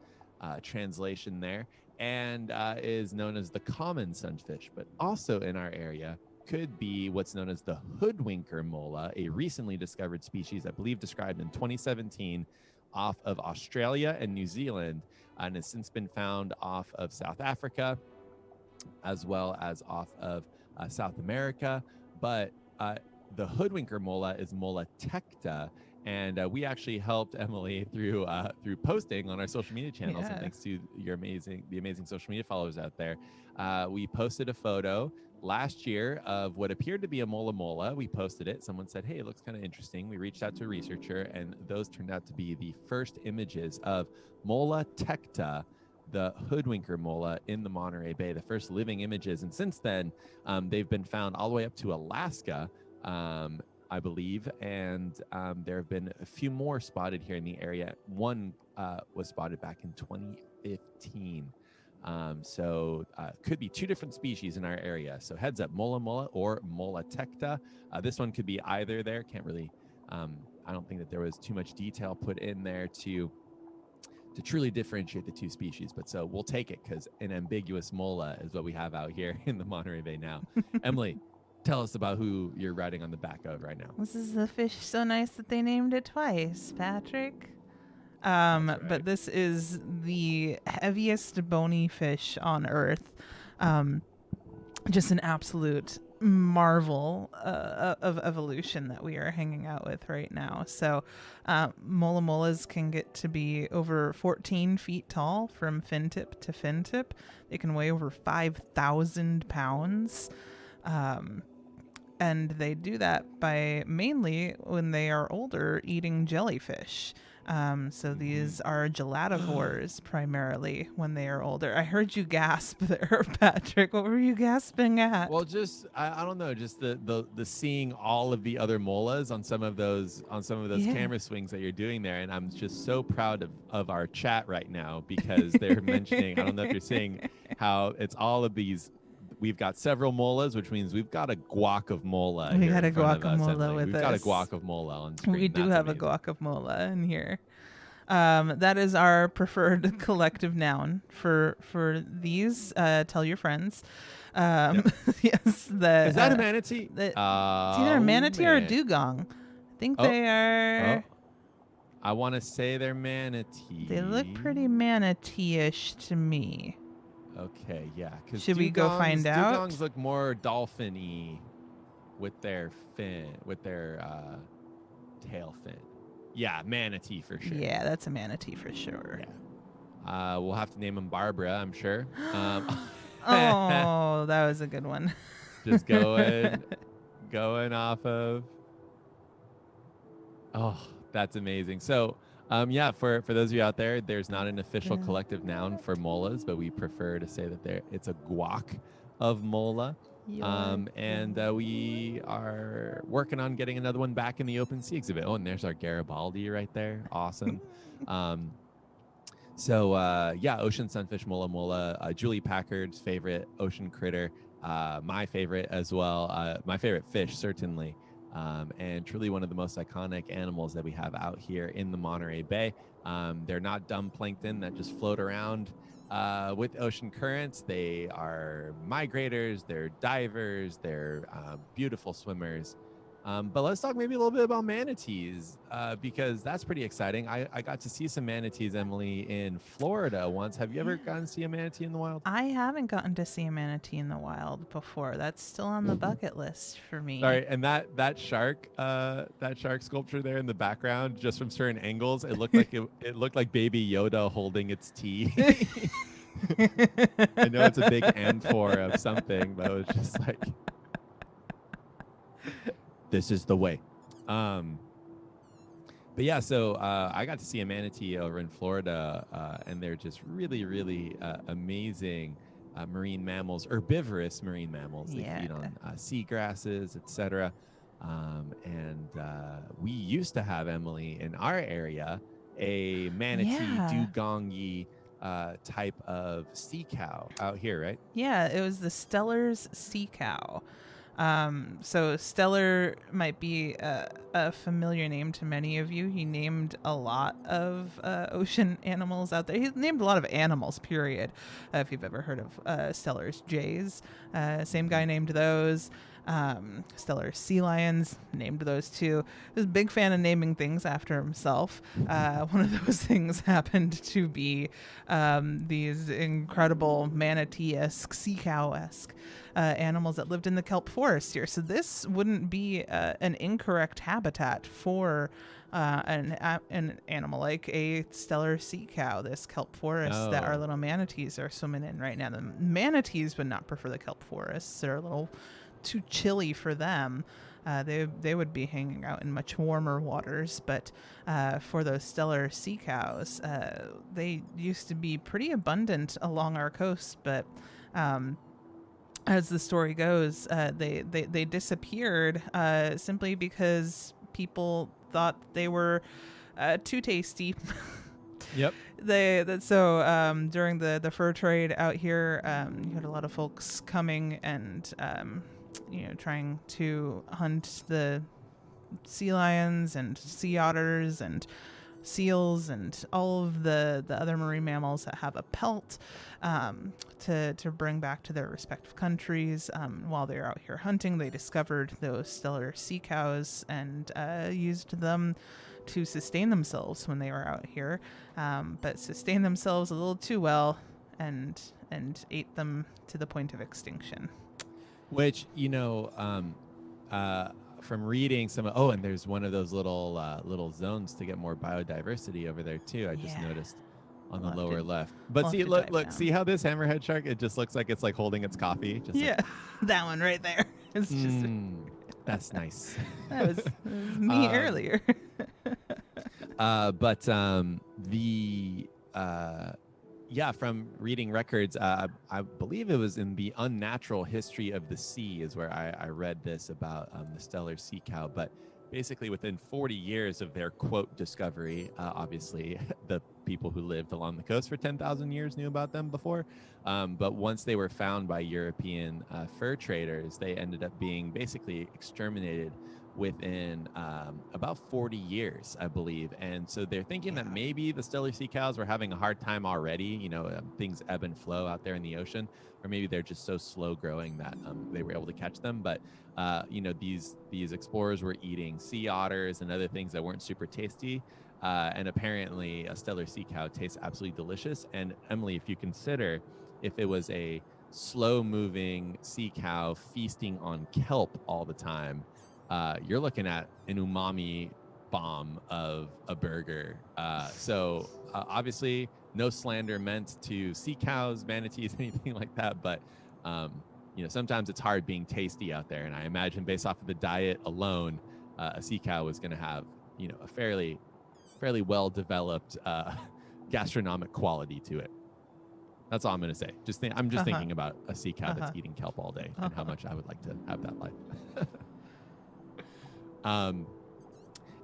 translation there, and is known as the common sunfish. But also in our area could be what's known as the hoodwinker mola, a recently discovered species, I believe described in 2017 off of Australia and New Zealand, and has since been found off of South Africa, as well as off of South America. But the hoodwinker mola is Mola tecta, and we actually helped Emily through posting on our social media channels. Yeah. And thanks to the amazing social media followers out there, we posted a photo last year of what appeared to be a mola. We posted it. Someone said, "Hey, it looks kind of interesting." We reached out to a researcher, and those turned out to be the first images of Mola tecta, the hoodwinker mola in the Monterey Bay, the first living images. And since then, they've been found all the way up to Alaska, I believe, and there have been a few more spotted here in the area. One was spotted back in 2015. So could be two different species in our area. So heads up, mola or Mola tecta. This one could be either there. Can't really, I don't think that there was too much detail put in there to truly differentiate the two species. But so we'll take it because an ambiguous mola is what we have out here in the Monterey Bay now. Emily, tell us about who you're riding on the back of right now. This is the fish so nice that they named it twice, Patrick. Right. But this is the heaviest bony fish on Earth. Just an absolute marvel of evolution that we are hanging out with right now. So molas can get to be over 14 feet tall from fin tip to fin tip. They can weigh over 5,000 pounds. And they do that by mainly when they are older eating jellyfish. So these are gelativores primarily when they are older. I heard you gasp there, Patrick. What were you gasping at? Well, just I don't know, just the seeing all of the other molas on some of those Yeah. camera swings that you're doing there, and I'm just so proud of our chat right now because they're mentioning, I don't know if you're seeing how it's all of these. We've got several molas, which means we've got a guac of mola. We here got a in front of us, guacamola Emily. with We've got a us. guac of mola on screen. We do That's have amazing. a guacamola in here. That is our preferred collective noun for these. Tell your friends. Yes, Is that a manatee? it's either a manatee or a dugong. I think they are. I want to say they're manatee. They look pretty manatee-ish to me. Okay, yeah. 'Cause Should we go find out? Dugongs look more dolphin-y with their tail fin. Yeah, manatee for sure. Yeah, that's a manatee for sure. Yeah. We'll have to name him Barbara, I'm sure. Oh, that was a good one. Just going off of. Oh, that's amazing. So, yeah, for those of you out there, there's not an official collective noun for molas, but we prefer to say that it's a guac of mola. And we are working on getting another one back in the open sea exhibit. Oh, and there's our Garibaldi right there. Awesome. Yeah, ocean sunfish mola mola, Julie Packard's favorite ocean critter, my favorite as well, my favorite fish certainly, and truly one of the most iconic animals that we have out here in the Monterey Bay. They're not dumb plankton that just float around with ocean currents. They are migrators, they're divers, they're beautiful swimmers. But let's talk maybe a little bit about manatees, because that's pretty exciting. I got to see some manatees, Emily, in Florida once. Have you ever gotten to see a manatee in the wild? I haven't gotten to see a manatee in the wild before. That's still on the bucket list for me. Sorry, and that shark sculpture there in the background, just from certain angles, it looked like it looked like Baby Yoda holding its tea. I know it's a big amphor of something, but it was just like, this is the way. But yeah, so I got to see a manatee over in Florida, and they're just really, really amazing marine mammals, herbivorous marine mammals. They feed on seagrasses, etc. And we used to have, Emily, in our area, a manatee dugongii type of sea cow out here, right? Yeah, it was the Steller's sea cow. So Stellar might be a familiar name to many of you. He named a lot of ocean animals out there. He named a lot of animals, period. If you've ever heard of Stellar's jays, same guy named those. Stellar sea lions, named those too. He was a big fan of naming things after himself. One of those things happened to be these incredible manatee-esque, sea cow-esque animals that lived in the kelp forest here. So this wouldn't be an incorrect habitat for an animal like a stellar sea cow, this kelp forest that our little manatees are swimming in right now. The manatees would not prefer the kelp forests. They're a little too chilly for them. They would be hanging out in much warmer waters, but for those stellar sea cows, they used to be pretty abundant along our coast, but as the story goes, they disappeared simply because people thought they were too tasty. Yep. So during the fur trade out here, you had a lot of folks coming and trying to hunt the sea lions and sea otters and seals and all of the other marine mammals that have a pelt to bring back to their respective countries. While they were out here hunting, they discovered those stellar sea cows and used them to sustain themselves when they were out here, but sustained themselves a little too well and ate them to the point of extinction. Which, from reading some, and there's one of those little zones to get more biodiversity over there too. I just noticed on the lower left. But see, look, see how this hammerhead shark, it just looks like it's like holding its coffee. Just that one right there. It's just that's nice. that was me earlier. From reading records, I believe it was in the Unnatural History of the Sea is where I read this about the stellar sea cow. But basically within 40 years of their, quote, discovery, obviously the people who lived along the coast for 10,000 years knew about them before. But once they were found by European fur traders, they ended up being basically exterminated within about 40 years, I believe. And so they're thinking that maybe the stellar sea cows were having a hard time already. Things ebb and flow out there in the ocean, or maybe they're just so slow growing that they were able to catch them. But these explorers were eating sea otters and other things that weren't super tasty. And apparently a stellar sea cow tastes absolutely delicious. And Emily, if you consider if it was a slow moving sea cow feasting on kelp all the time, you're looking at an umami bomb of a burger. So obviously no slander meant to sea cows, manatees, anything like that. But, sometimes it's hard being tasty out there. And I imagine based off of the diet alone, a sea cow is going to have, a fairly well-developed gastronomic quality to it. That's all I'm going to say. I'm just thinking about a sea cow that's eating kelp all day and how much I would like to have that life.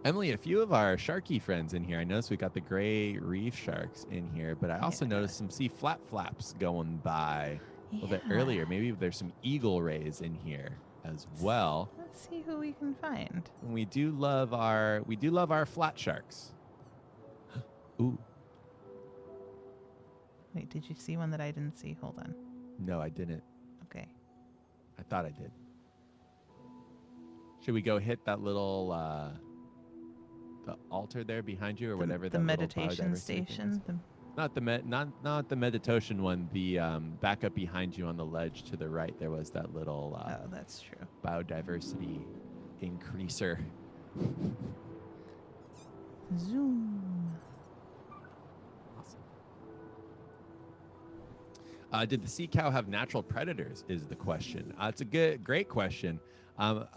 Emily, a few of our Sharky friends in here. I noticed we got the gray reef sharks in here, but I also noticed some sea flaps going by a little bit earlier. Maybe there's some eagle rays in here as well. Let's see who we can find. And we do love our flat sharks. Ooh. Wait, did you see one that I didn't see? Hold on. No, I didn't. Okay. I thought I did. Should we go hit that little the altar there behind you, or whatever? The meditation station. Not the meditation one. The back up behind you on the ledge to the right. There was that little. Oh, that's true. Biodiversity increaser. Zoom. Did the sea cow have natural predators is the question. It's a great question.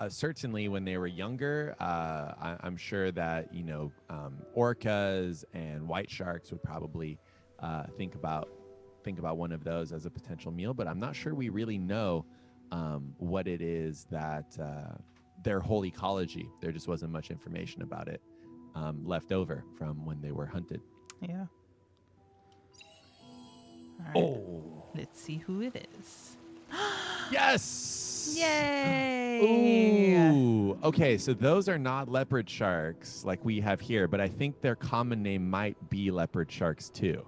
Certainly when they were younger, I'm sure that, orcas and white sharks would probably think about one of those as a potential meal, but I'm not sure we really know what it is that their whole ecology. There just wasn't much information about it left over from when they were hunted. Yeah. All right. Oh. Let's see who it is. Yes! Yay! Ooh. Okay, so those are not leopard sharks like we have here, but I think their common name might be leopard sharks too.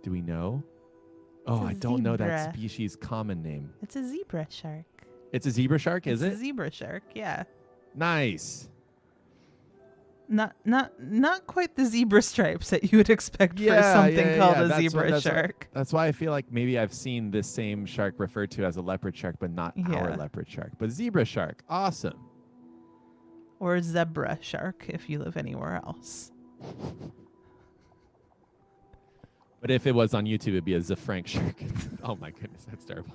Do we know? Oh, I don't know that species' common name. It's a zebra shark. It's a zebra shark, is it? It's a zebra shark, yeah. Nice. Not quite the zebra stripes that you would expect for something called a zebra shark. That's why I feel like maybe I've seen this same shark referred to as a leopard shark, but not our leopard shark. But zebra shark, awesome. Or zebra shark if you live anywhere else. But if it was on YouTube, it'd be a Zefrank shark. Oh my goodness, that's terrible.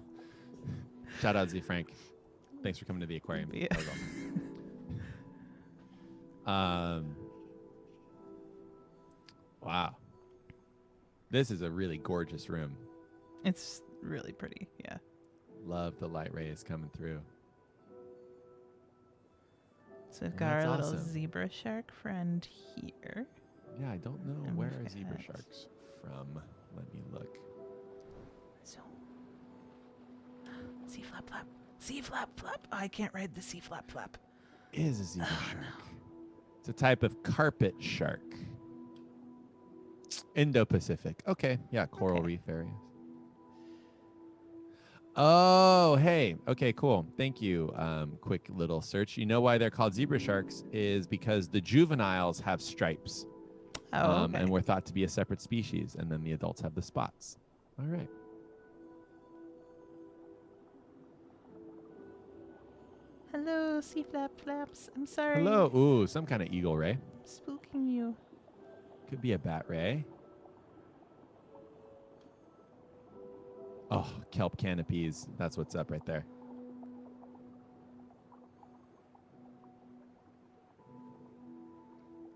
Shout out Zefrank. Thanks for coming to the aquarium. Yeah. That was awesome. Wow. This is a really gorgeous room. It's really pretty, yeah. Love the light rays coming through. So we've got our little zebra shark friend here. Yeah, I don't know And where we've are zebra got- sharks from. Let me look. So, sea flap flap. Sea flap flap. Oh, I can't ride the sea flap flap. Is a zebra shark. It's a type of carpet shark. Indo-Pacific. Okay, yeah, coral reef areas. Oh, hey. Okay, cool. Thank you. Quick little search. You know why they're called zebra sharks is because the juveniles have stripes. Oh, okay. And we're thought to be a separate species, and then the adults have the spots. All right. Hello, sea flap flaps. I'm sorry. Hello. Ooh, some kind of eagle ray. I'm spooking you. Could be a bat ray. Oh, kelp canopies. That's what's up right there.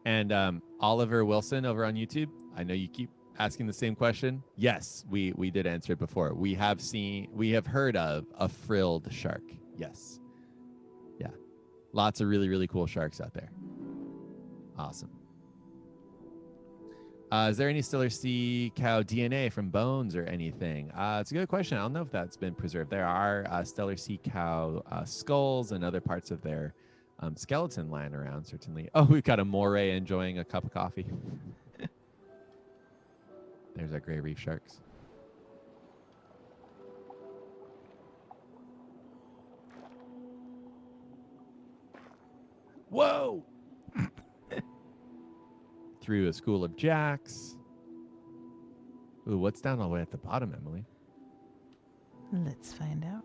And Oliver Wilson over on YouTube, I know you keep asking the same question. Yes, we did answer it before. We have heard of a frilled shark. Yes. Yeah. Lots of really, really cool sharks out there. Awesome. Is there any Stellar sea cow DNA from bones or anything? It's a good question. I don't know if that's been preserved. There are Stellar sea cow skulls and other parts of their skeleton lying around, certainly. Oh, we've got a moray enjoying a cup of coffee. There's our gray reef sharks. Whoa! Through a school of jacks. Ooh, what's down all the way at the bottom, Emily? Let's find out.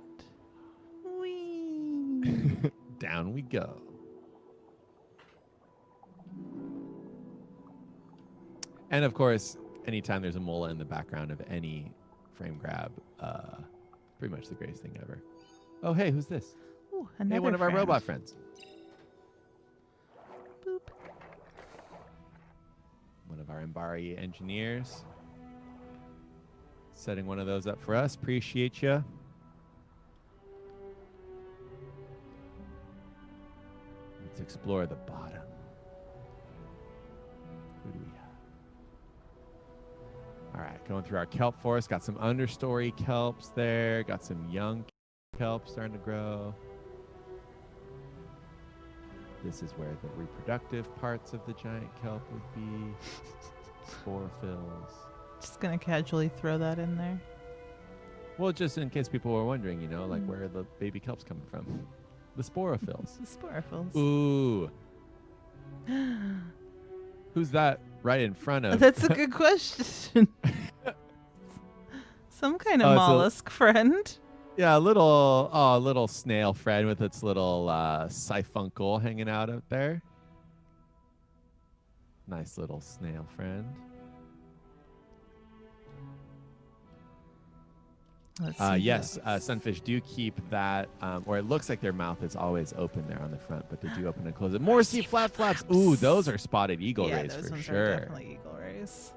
Whee! Down we go. And of course, anytime there's a mola in the background of any frame grab, Pretty much the greatest thing ever. Oh, hey, who's this? Ooh, Hey, another one of our friend. robot friends. Boop. One of our Embari engineers. Setting one of those up for us. Appreciate you. Let's explore the bottom. Who do we have? All right, going through our kelp forest. Got some understory kelps there. Got some young kelp starting to grow. This is where the reproductive parts of the giant kelp would be. Sporophylls. Just gonna casually throw that in there. Well, just in case people were wondering, you know, like where are the baby kelps coming from? The sporophylls. The sporophylls. Ooh. Who's that right in front of? That's a good question. Some kind of Oh, it's a- mollusk friend. Yeah, a little snail friend with its little siphuncle hanging out up there. Nice little snail friend. Let's see Yes, who- sunfish do keep that, or it looks like their mouth is always open there on the front, but they do open and close it. More sea flaps. Ooh, those are spotted eagle yeah, rays those for ones sure. are definitely eagle rays.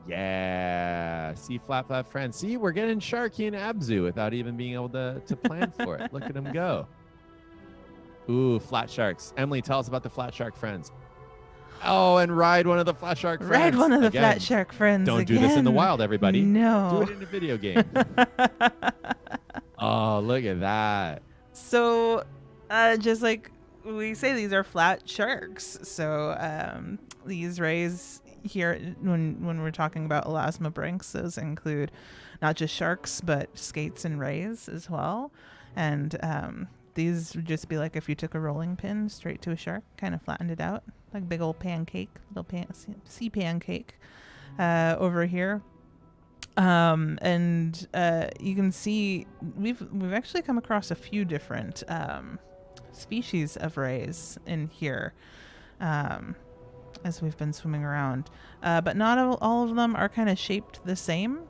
Yeah, sea flap friends. See, we're getting Sharky and ABZû without even being able to plan for it. Look at them go. Ooh, flat sharks. Emily, tell us about the flat shark friends. Oh, and ride one of the flat shark friends. Ride one of the Again, flat shark friends. Don't do this in the again. wild, everybody. No. Do it in a video game. Oh, look at that. So, just like we say, these are flat sharks. So, these rays here, when we're talking about elasmobranchs, those include not just sharks, but skates and rays as well. And these would just be like if you took a rolling pin straight to a shark, kind of flattened it out, like big old pancake, sea pancake over here. And you can see we've actually come across a few different species of rays in here as we've been swimming around, but not all of them are kind of shaped the same.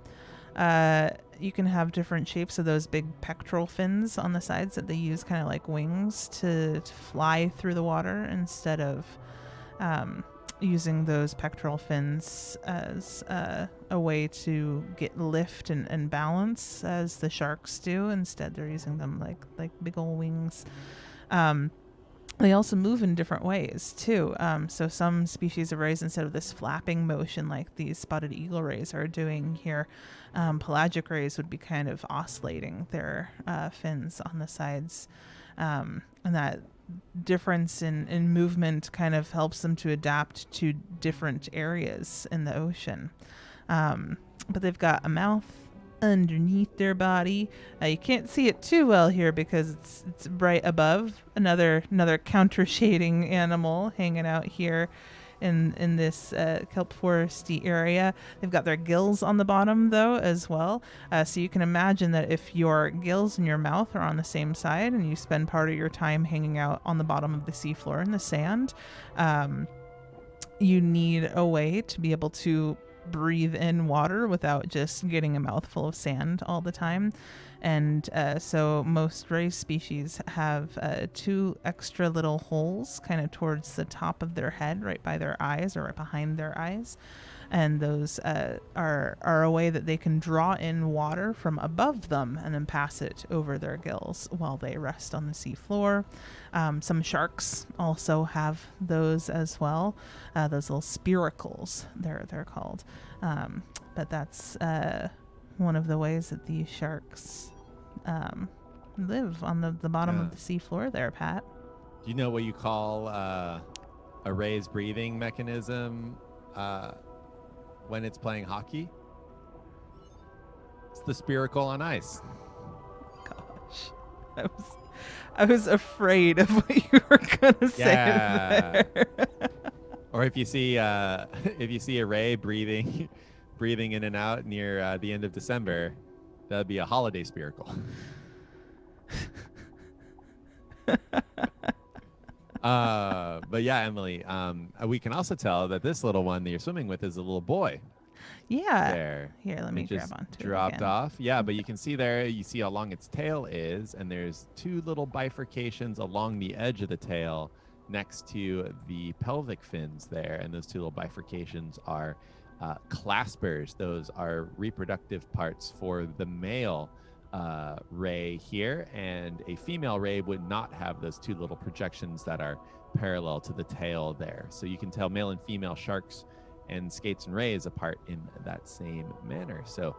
You can have different shapes of those big pectoral fins on the sides that they use kind of like wings to fly through the water instead of using those pectoral fins as a way to get lift and balance as the sharks do. Instead, they're using them like big old wings. They also move in different ways too. So some species of rays, instead of this flapping motion like these spotted eagle rays are doing here, pelagic rays would be kind of oscillating their fins on the sides. And that difference in movement kind of helps them to adapt to different areas in the ocean. But they've got a mouth underneath their body. You can't see it too well here because it's right above another counter shading animal hanging out here in this kelp foresty area. They've got their gills on the bottom though as well, so you can imagine that if your gills and your mouth are on the same side and you spend part of your time hanging out on the bottom of the seafloor in the sand, you need a way to be able to breathe in water without just getting a mouthful of sand all the time. And so most ray species have 2 extra little holes kind of towards the top of their head, right by their eyes or right behind their eyes. And those are a way that they can draw in water from above them and then pass it over their gills while they rest on the seafloor. Some sharks also have those as well. Those little spiracles, they're called. But that's one of the ways that these sharks live on the bottom of the seafloor there, Pat. Do you know what you call a ray's breathing mechanism when it's playing hockey? It's the spiracle on ice. Gosh, I was afraid of what you were gonna say there. Or if you see a ray breathing in and out near the end of December, that'd be a holiday spiracle. But yeah, Emily, we can also tell that this little one that you're swimming with is a little boy. Yeah. there. Here, let me It grab just onto dropped it again. off. Yeah, but you can see there, you see how long its tail is, and there's two little bifurcations along the edge of the tail next to the pelvic fins there, and those two little bifurcations are claspers. Those are reproductive parts for the male ray here, and a female ray would not have those two little projections that are parallel to the tail there. So you can tell male and female sharks and skates and rays apart in that same manner. So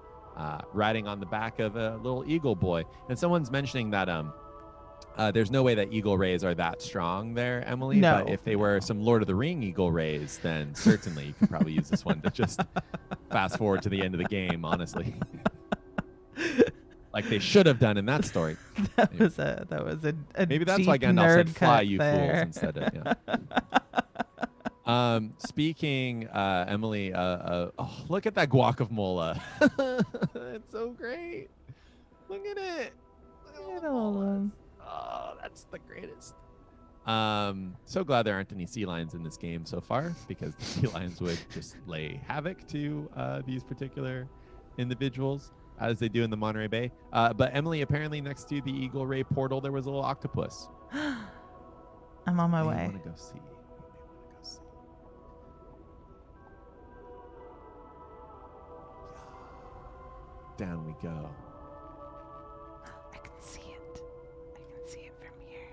riding on the back of a little eagle boy. And someone's mentioning that there's no way that eagle rays are that strong there, Emily. No, but if they were some Lord of the Ring eagle rays, then certainly you could probably use this one to just fast forward to the end of the game, honestly. Like they should have done in that story. That was a Maybe that's deep why Gandalf said nerd fly, cut you there. fools, instead of, speaking, Emily, oh, look at that guacamole. It's so great. Look at it. Look at all the Little molars. one. Oh, that's the greatest. So glad there aren't any sea lions in this game so far, because the sea lions would just lay havoc to these particular individuals, as they do in the Monterey Bay. But Emily, apparently next to the Eagle Ray portal, there was a little octopus. I'm on my You way. want to go see. You may want to go see. Down we go. I can see it. I can see it from here.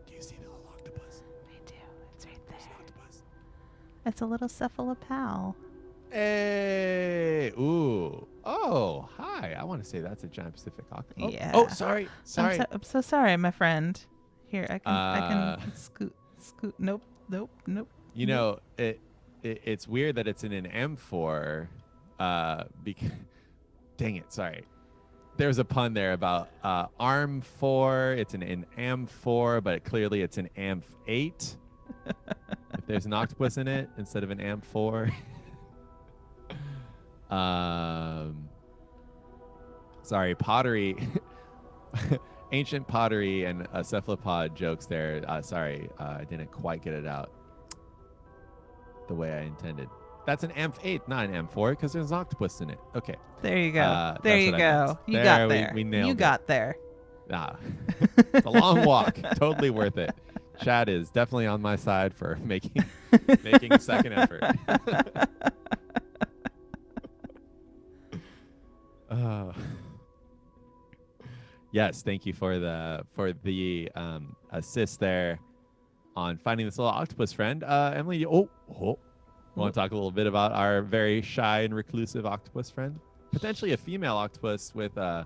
Do you see the little octopus? I do. It's right There's an there. octopus. It's a little cephalopal. Hey, ooh, oh, hi. I want to say that's a giant Pacific octopus. Yeah. Oh, sorry. I'm so sorry, my friend. Here, I Uh, can scoot. Nope. You know, it's weird that it's in an M4. Because, dang it, sorry. There's a pun there about ARM 4. It's an AM4, but clearly it's an AM8. If there's an octopus in it instead of an AM4. Sorry, pottery. Ancient pottery and cephalopod jokes there. Sorry, I didn't quite get it out the way I intended. That's an AM8, not an AM4, because there's an octopus in it. Okay. There you go. That's There you what I go. meant. You There, got we- there. we nailed you it. got there. Ah, it's a long walk. Totally worth it. Chad is definitely on my side for making a second effort. Yes, thank you for the assist there on finding this little octopus friend. Emily, want to talk a little bit about our very shy and reclusive octopus friend? Potentially a female octopus with her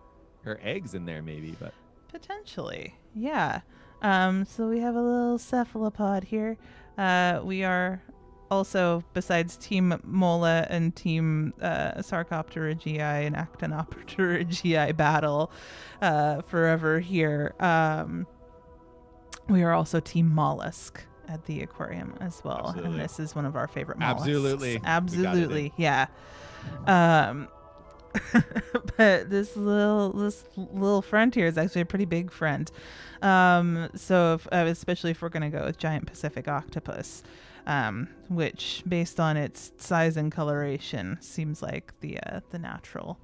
eggs in there, maybe, but. Potentially, yeah. So we have a little cephalopod here. We are also, besides Team Mola and Team Sarcopterygii and Actinopterygii battle forever here, we are also Team Mollusk at the aquarium as well. Absolutely. And this is one of our favorite mollusks. Absolutely. We got it in. Absolutely, yeah. But this little friend here is actually a pretty big friend. Especially if we're gonna go with giant Pacific octopus, which, based on its size and coloration, seems like the natural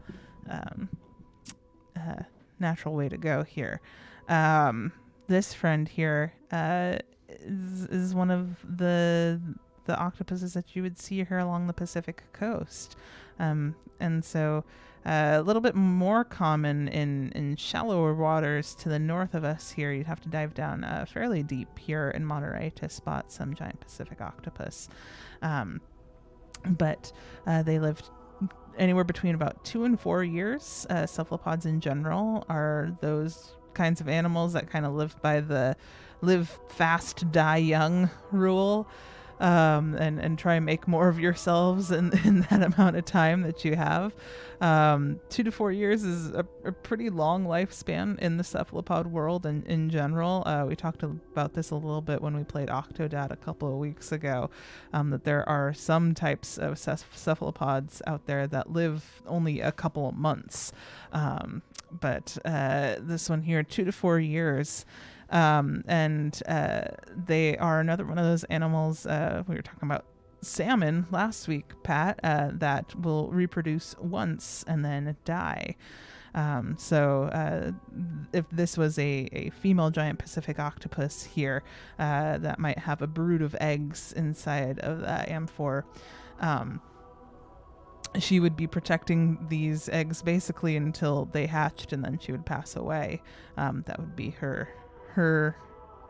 way to go here. This friend here is one of the octopuses that you would see here along the Pacific coast. And so a little bit more common in shallower waters to the north of us here. You'd have to dive down fairly deep here in Monterey to spot some giant Pacific octopus. But they lived anywhere between about 2 and 4 years. Cephalopods in general are those kinds of animals that kind of live by the live fast, die young rule. And try and make more of yourselves in that amount of time that you have. 2 to 4 years is a pretty long lifespan in the cephalopod world and in general. We talked about this a little bit when we played Octodad a couple of weeks ago, that there are some types of cephalopods out there that live only a couple of months. But this one here, 2 to 4 years. They are another one of those animals. We were talking about salmon last week, Pat, that will reproduce once and then die. So if this was a female giant Pacific octopus here, that might have a brood of eggs inside of that amphor, she would be protecting these eggs basically until they hatched, and then she would pass away. That would be her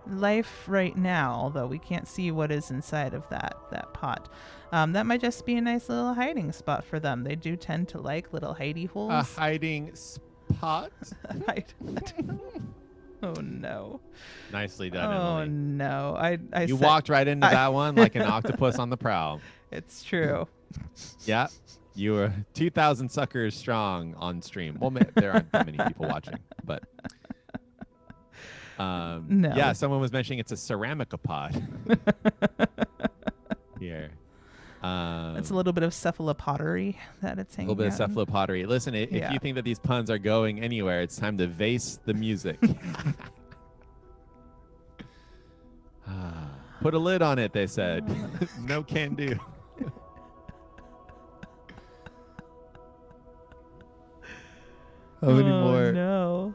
life right now, although we can't see what is inside of that pot. That might just be a nice little hiding spot for them. They do tend to like little hidey holes. A hiding spot. Oh no! Nicely done, Oh Emily. no! I You said, walked right into that one like an octopus on the prowl. It's true. Yeah, you were 2,000 suckers strong on stream. Well, there aren't that many people watching, but No. yeah, someone was mentioning it's a ceramicopod here. It's a little bit of cephalopottery that it's A hanging little bit of out in. cephalopottery. Listen, if Yeah. you think that these puns are going anywhere, it's time to vase the music. Put a lid on it, they said. No can do. How many more? No.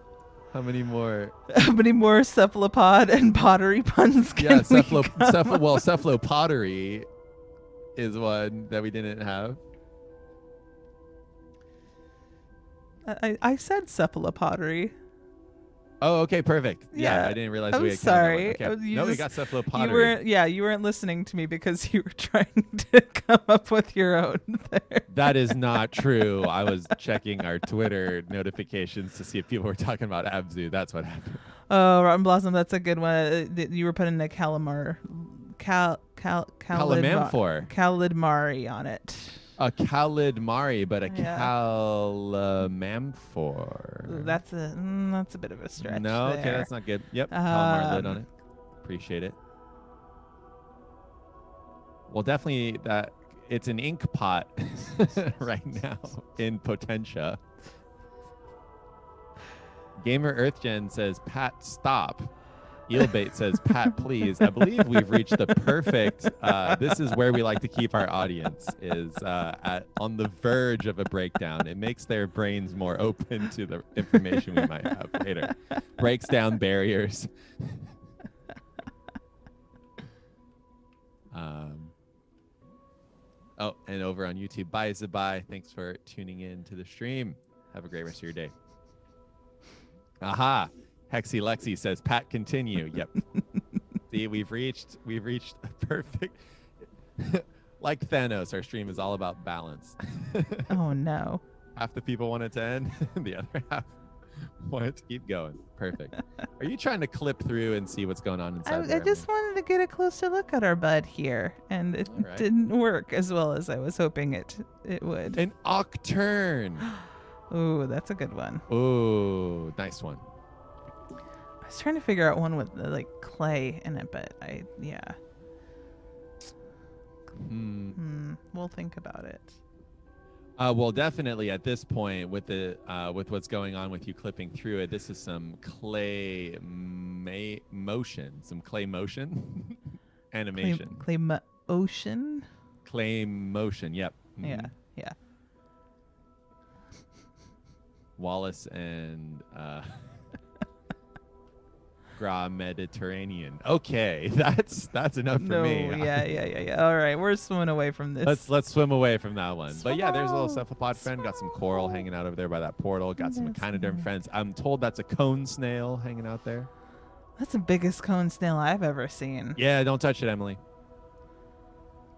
How many more? How many more cephalopod and pottery puns can we come up cephalopottery is one that we didn't have. I said cephalopottery. Oh, okay, perfect. Yeah, Yeah, I didn't realize I'm we had counted that one. sorry. Okay. You No, we just- got cephalopottery. You weren't listening to me because you were trying to come up with your own there. That is not true. I was checking our Twitter notifications to see if people were talking about ABZÜ. That's what happened. Oh, Rotten Blossom, that's a good one. You were putting a calamar, Calamamphor. calamari on it. A calamari, but a Yeah. calamamphor. Ooh, that's a bit of a stretch. No, okay, there. that's not good. Yep, calamar lid on Um, it. Appreciate it. Well, definitely that it's an ink pot right now in Potentia. Gamer Earthgen says, Pat, stop. Eelbait says, Pat, please. I believe we've reached the perfect, this is where we like to keep our audience, is on the verge of a breakdown. It makes their brains more open to the information we might have later. Breaks down barriers. Oh, and over on YouTube, bye Zabai. Thanks for tuning in to the stream. Have a great rest of your day. Aha. Hexy Lexi says, Pat, continue. Yep. See, we've reached a perfect like Thanos, our stream is all about balance. Oh no. Half the people want it to end, the other half want it to keep going. Perfect. Are you trying to clip through and see what's going on inside I there? just wanted to get a closer look at our bud here, and it All right. didn't work as well as I was hoping it would. An octern. Ooh, that's a good one. Ooh, nice one. I was trying to figure out one with like clay in it, but we'll think about it. Well, definitely at this point, with what's going on with you clipping through it, this is some clay motion, animation. Ocean. Clay motion. Yep. Mhm. Yeah. Wallace and Gra Mediterranean. Okay, that's enough for No, me. yeah. All right, we're swimming away from this. Let's swim away from that one. But yeah, there's a little Swallow. cephalopod friend. Got some coral hanging out over there by that portal. Got some That's echinoderm nice. friends. I'm told that's a cone snail hanging out there. That's the biggest cone snail I've ever seen. Yeah, don't touch it, Emily.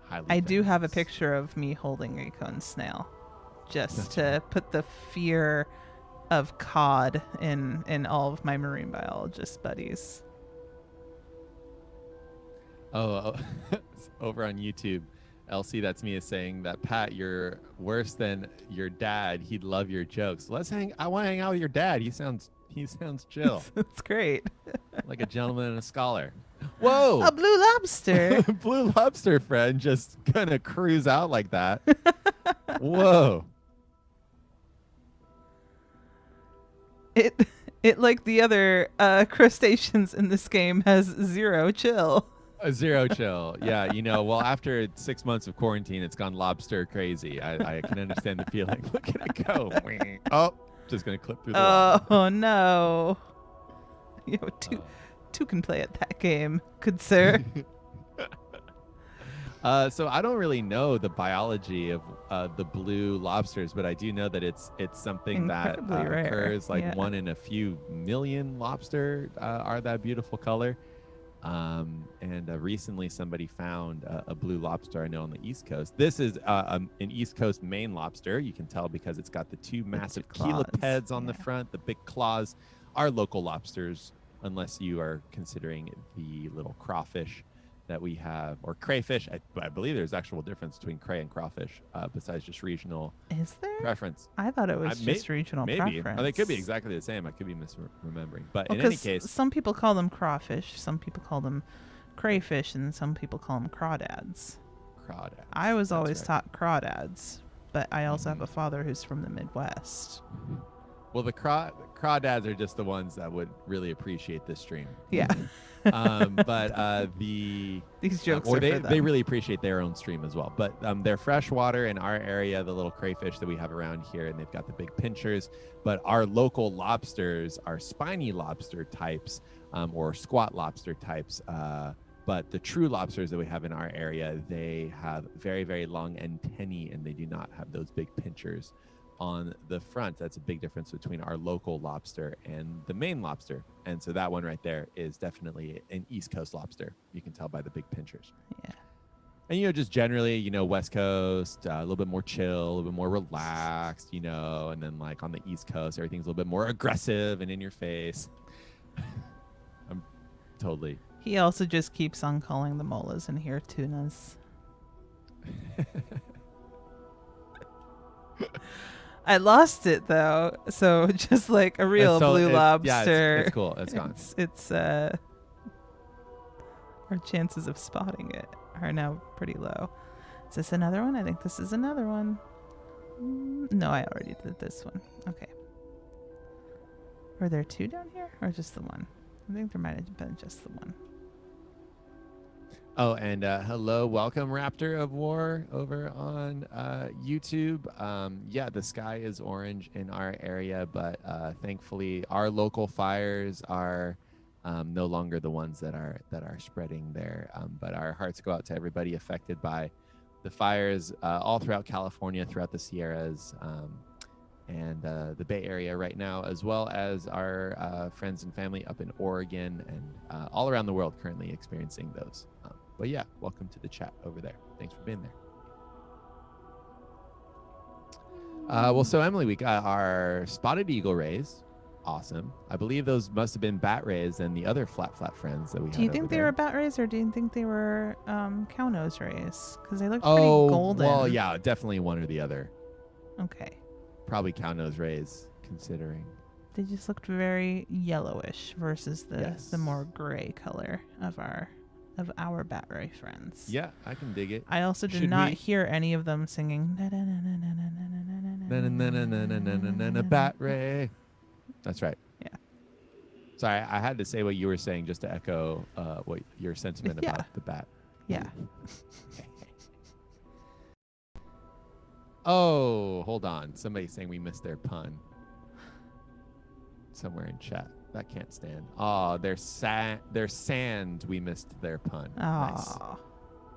Highly I do have a venomous. picture of me holding a cone snail, just That's to put the fear of cod in all of my marine biologist buddies. Oh, over on YouTube, Elsie, that's me, is saying that Pat, you're worse than your dad. He'd love your jokes. I want to hang out with your dad. He sounds chill, That's great. like a gentleman and a scholar. Whoa, A blue lobster. blue lobster friend just gonna cruise out like that. Whoa. It like the other crustaceans in this game has 0 chill. A zero chill. Yeah, well, after 6 months of quarantine, it's gone lobster crazy. I can understand the feeling. Look at it go. Oh, just going to clip through the wall. Oh no. Two Uh, two can play at that game, good sir. So I don't really know the biology of the blue lobsters, but I do know that it's something that Incredibly rare, occurs like yeah. 1 in a few million lobster are that beautiful color. And recently somebody found a blue lobster I know on the East Coast. This is an East Coast Maine lobster. You can tell because it's got the 2 massive claws, chelipeds on the yeah. front, the big claws. Our local lobsters, unless you are considering the little crawfish that we have, or crayfish. I believe there's actual difference between cray and crawfish besides just regional Is there? preference. I thought it was just regional maybe. preference. Or they could be exactly the same. I could be misremembering. But Well, in any 'cause case, some people call them crawfish, some people call them crayfish, and some people call them crawdads. crawdads. I was That's always right. taught crawdads, but I also have Mhm. a father who's from the Midwest. Well, the crawdads are just the ones that would really appreciate this stream. Yeah. But These jokes or are they for them. they really appreciate their own stream as well. But they're freshwater in our area, the little crayfish that we have around here, and they've got the big pinchers. But our local lobsters are spiny lobster types or squat lobster types. But the true lobsters that we have in our area, they have very, very long antennae, and they do not have those big pinchers on the front. That's a big difference between our local lobster and the Maine lobster. And so that one right there is definitely an East Coast lobster. You can tell by the big pinchers. Yeah. And, just generally, West Coast, a little bit more chill, a little bit more relaxed, and then like on the East Coast, everything's a little bit more aggressive and in your face. I'm totally. He also just keeps on calling the molas in here tunas. I lost it though, so just like a real blue lobster. Yeah, it's cool. It's gone. It's our chances of spotting it are now pretty low. Is this another one? I think this is another one. No, I already did this one. Okay. Were there 2 down here, or just the one? I think there might have been just the one. Oh, and hello, welcome, Raptor of War, over on YouTube. Yeah, the sky is orange in our area, but thankfully, our local fires are no longer the ones that are spreading there. But our hearts go out to everybody affected by the fires all throughout California, throughout the Sierras, and the Bay Area right now, as well as our friends and family up in Oregon and all around the world currently experiencing those. But yeah, welcome to the chat over there. Thanks for being there. Well, so Emily, we got our spotted eagle rays. Awesome. I believe those must have been bat rays and the other flat friends that we had. Do you think over they there. were bat rays, or do you think they were cow nose rays? Because they looked Oh, pretty golden. well, yeah, definitely one or the other. Okay. Probably cow nose rays, considering. They just looked very yellowish versus the Yes. more gray color of our bat ray friends. Yeah, I can dig it. I also did Should not we- hear any of them singing. Bat ray. That's right. Yeah. Sorry, I had to say what you were saying just to echo what your sentiment Yeah. about the bat. Yeah. Oh, hold on. Somebody's saying we missed their pun. Somewhere in chat. That can't stand. Oh, their sand. We missed their pun. Nice. Aw.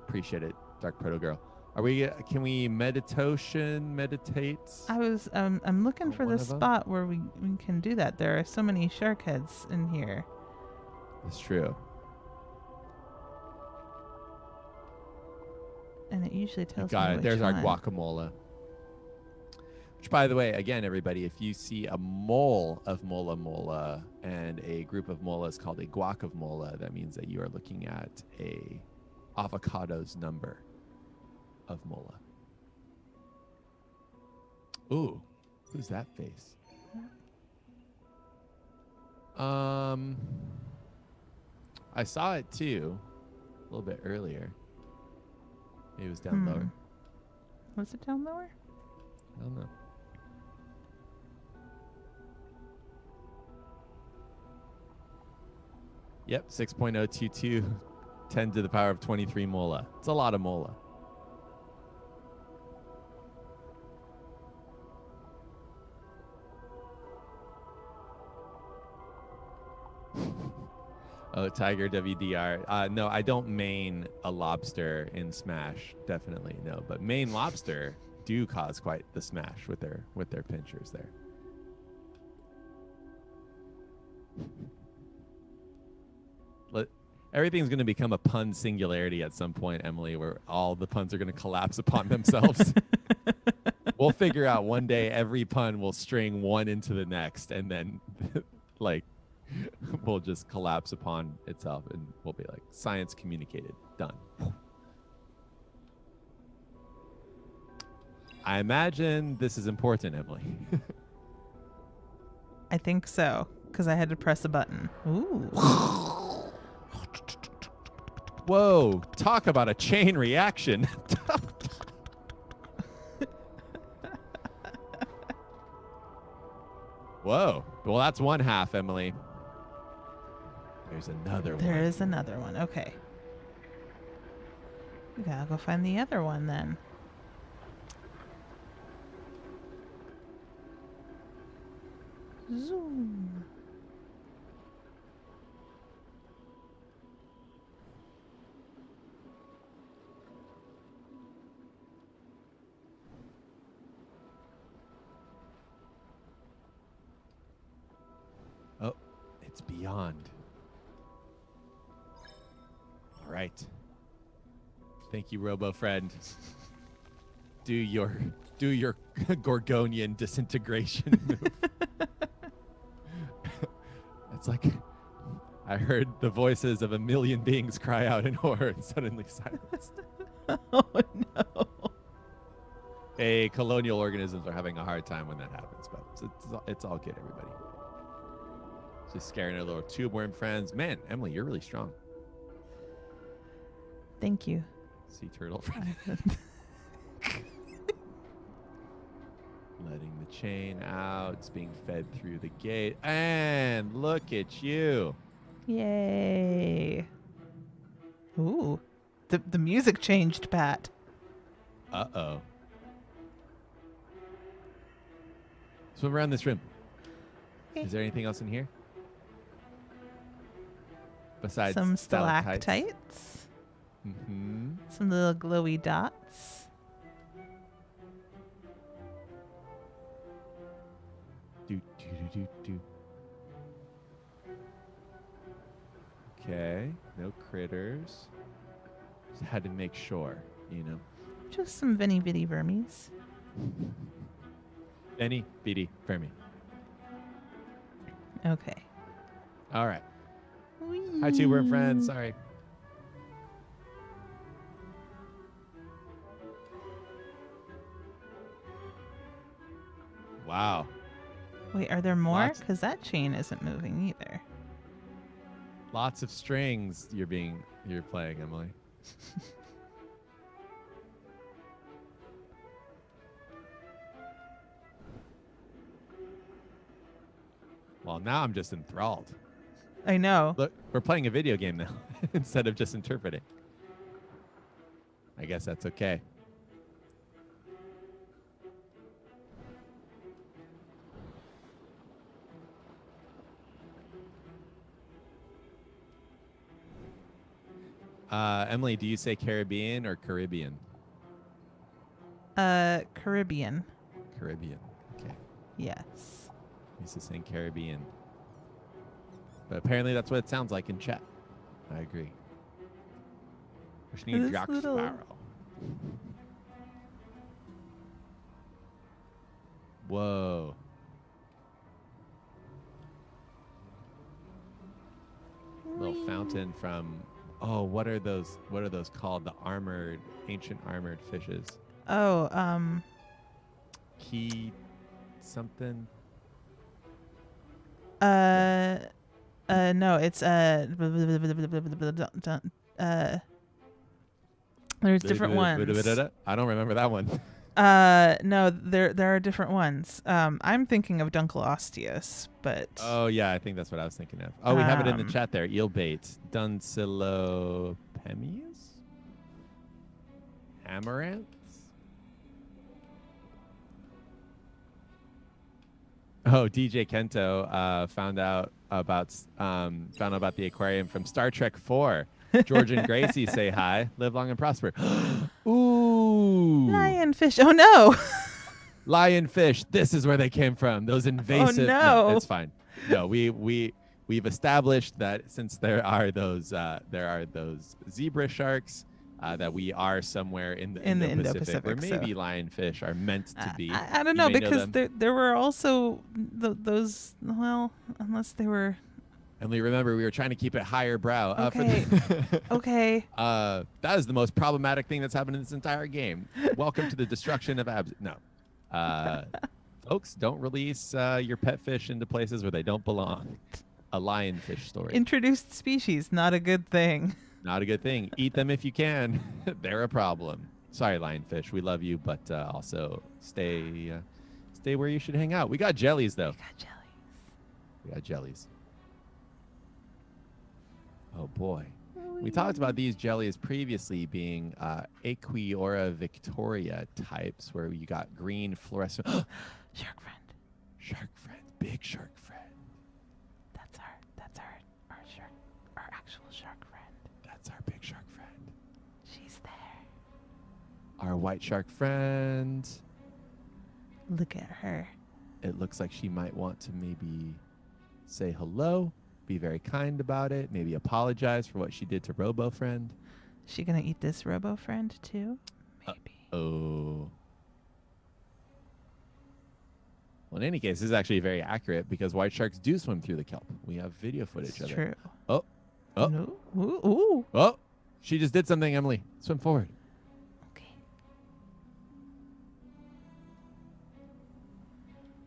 Appreciate it, Dark Proto Girl. Are we? Can we meditate? I was I'm looking On for one the of 'em? spot where we can do that. There are so many shark heads in here. It's true. And it usually tells me Got it. which There's our one. guacamole. Which, by the way, again, everybody, if you see a mole of mola and a group of molas called a guacamole, that means that you are looking at a avocado's number of mola. Ooh, who's that face? I saw it too, a little bit earlier. Maybe it was down lower. Was it down lower? I don't know. Yep, 6.022 10 to the power of 23 mola. It's a lot of mola. Oh, Tiger WDR. No, I don't main a lobster in Smash. Definitely no. But main lobster do cause quite the smash with their pinchers there. Everything's going to become a pun singularity at some point, Emily, where all the puns are going to collapse upon themselves. We'll figure out one day every pun will string one into the next, and then like will just collapse upon itself, and we'll be like, science communicated, done. I imagine this is important, Emily. I think so, because I had to press a button. Ooh. Whoa, talk about a chain reaction. Whoa. Well, that's one half, Emily. There's another one. There is another one. Okay. We gotta go find the other one then. Zoom. Oh, it's beyond. All right. Thank you, Robo Friend. Do your Gorgonian disintegration move. It's like I heard the voices of a million beings cry out in horror and suddenly silence. Oh no. Hey, colonial organisms are having a hard time when that happens, but it's all good, everybody. Just scaring our little tube worm friends. Man, Emily, you're really strong. Thank you. Sea turtle friend. Letting the chain out. It's being fed through the gate. And look at you. Yay. Ooh. The music changed, Pat. Uh-oh. Swim around this room. Okay. Is there anything else in here? Besides Some stalactites. Mm-hmm. Some little glowy dots. Do, do, do, do, do. Okay. No critters. Just had to make sure, you know. Just some Vinny Vitty Vermies. Any BD Fermi. Okay. All right. Hi, tube worm friends. Sorry. Wow. Wait, are there more? Lots. Because that chain isn't moving either. Lots of strings you're playing, Emily. Well, now I'm just enthralled. I know. Look, we're playing a video game now instead of just interpreting. I guess that's okay. Emily, do you say Caribbean or Caribbean? Caribbean. Caribbean. Okay. Yes. He's just saying Caribbean. But apparently that's what it sounds like in chat. I agree. Which needs This Jack little- Sparrow. Whoa. Little fountain from what are those called? The ancient armored fishes. Oh, Key something. no, it's there's different ones. I don't remember that one. No, there are different ones. I'm thinking of Dunkleosteus, but Oh yeah, I think that's what I was thinking of. Oh, we have it in the Um, chat there. Eel bait, Duncilopeus. Hemis? Amaranths? Oh, DJ Kento found out about the aquarium from Star Trek 4. George and Gracie say hi. Live long and prosper. Ooh. Lionfish. Oh no. Lionfish. This is where they came from. Those invasive. no. It's fine. No, we've established that since there are those zebra sharks, that we are somewhere in the Indo-Pacific where maybe lionfish are meant to be. I don't know, because there were also those. Well, unless they were. Emily, remember, we were trying to keep it higher brow. Okay. Okay. That is the most problematic thing that's happened in this entire game. Welcome to the destruction of ABZÜ. No. Folks, don't release your pet fish into places where they don't belong. A lionfish story. Introduced species, not a good thing. Not a good thing. Eat them if you can. They're a problem. Sorry, lionfish. We love you, but also stay where you should hang out. We got jellies, though. We got jellies. Oh, boy. We talked about these jellies previously being Aquiora victoria types, where you got green fluorescent. Shark friend. Shark friend. Big shark friend. That's our shark, our actual shark friend. That's our big shark friend. She's there. Our white shark friend. Look at her. It looks like she might want to maybe say hello, be very kind about it, maybe apologize for what she did to Robo Friend. She gonna eat this Robo Friend too? Maybe. Oh. Well, in any case, this is actually very accurate because white sharks do swim through the kelp. We have video footage of it. True. Oh. Oh. No. Ooh. Oh. She just did something, Emily. Swim forward. Okay.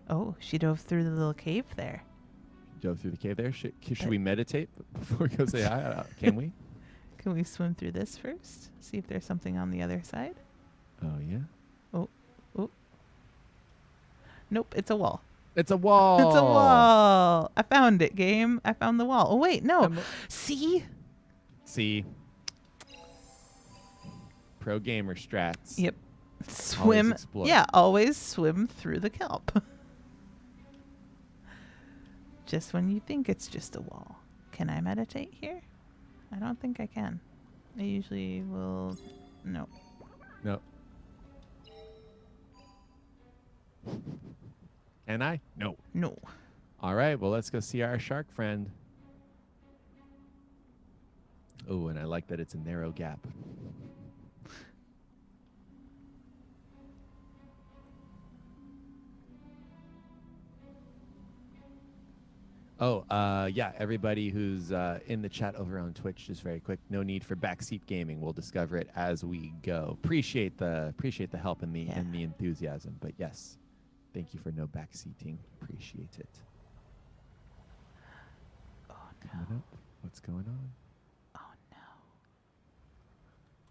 Oh, she dove through the little cave there. Dove through the cave there. Should we meditate before we go say hi? Can we? Can we swim through this first? See if there's something on the other side? Oh, yeah. Oh. Nope, it's a wall. It's a wall. It's a wall. I found it, game. I found the wall. Oh, wait, no. See? Pro gamer strats. Yep. Swim. Yeah, always swim through the kelp. Just when you think it's just a wall. Can I meditate here? I don't think I can. I usually will. No. Can I? No. No. All right, well, let's go see our shark friend. Oh, and I like that it's a narrow gap. Oh, yeah, everybody who's in the chat over on Twitch, just very quick, no need for backseat gaming. We'll discover it as we go. Appreciate the help and the enthusiasm, but yes, thank you for no backseating. Appreciate it. Oh no! Coming up. What's going on? Oh no!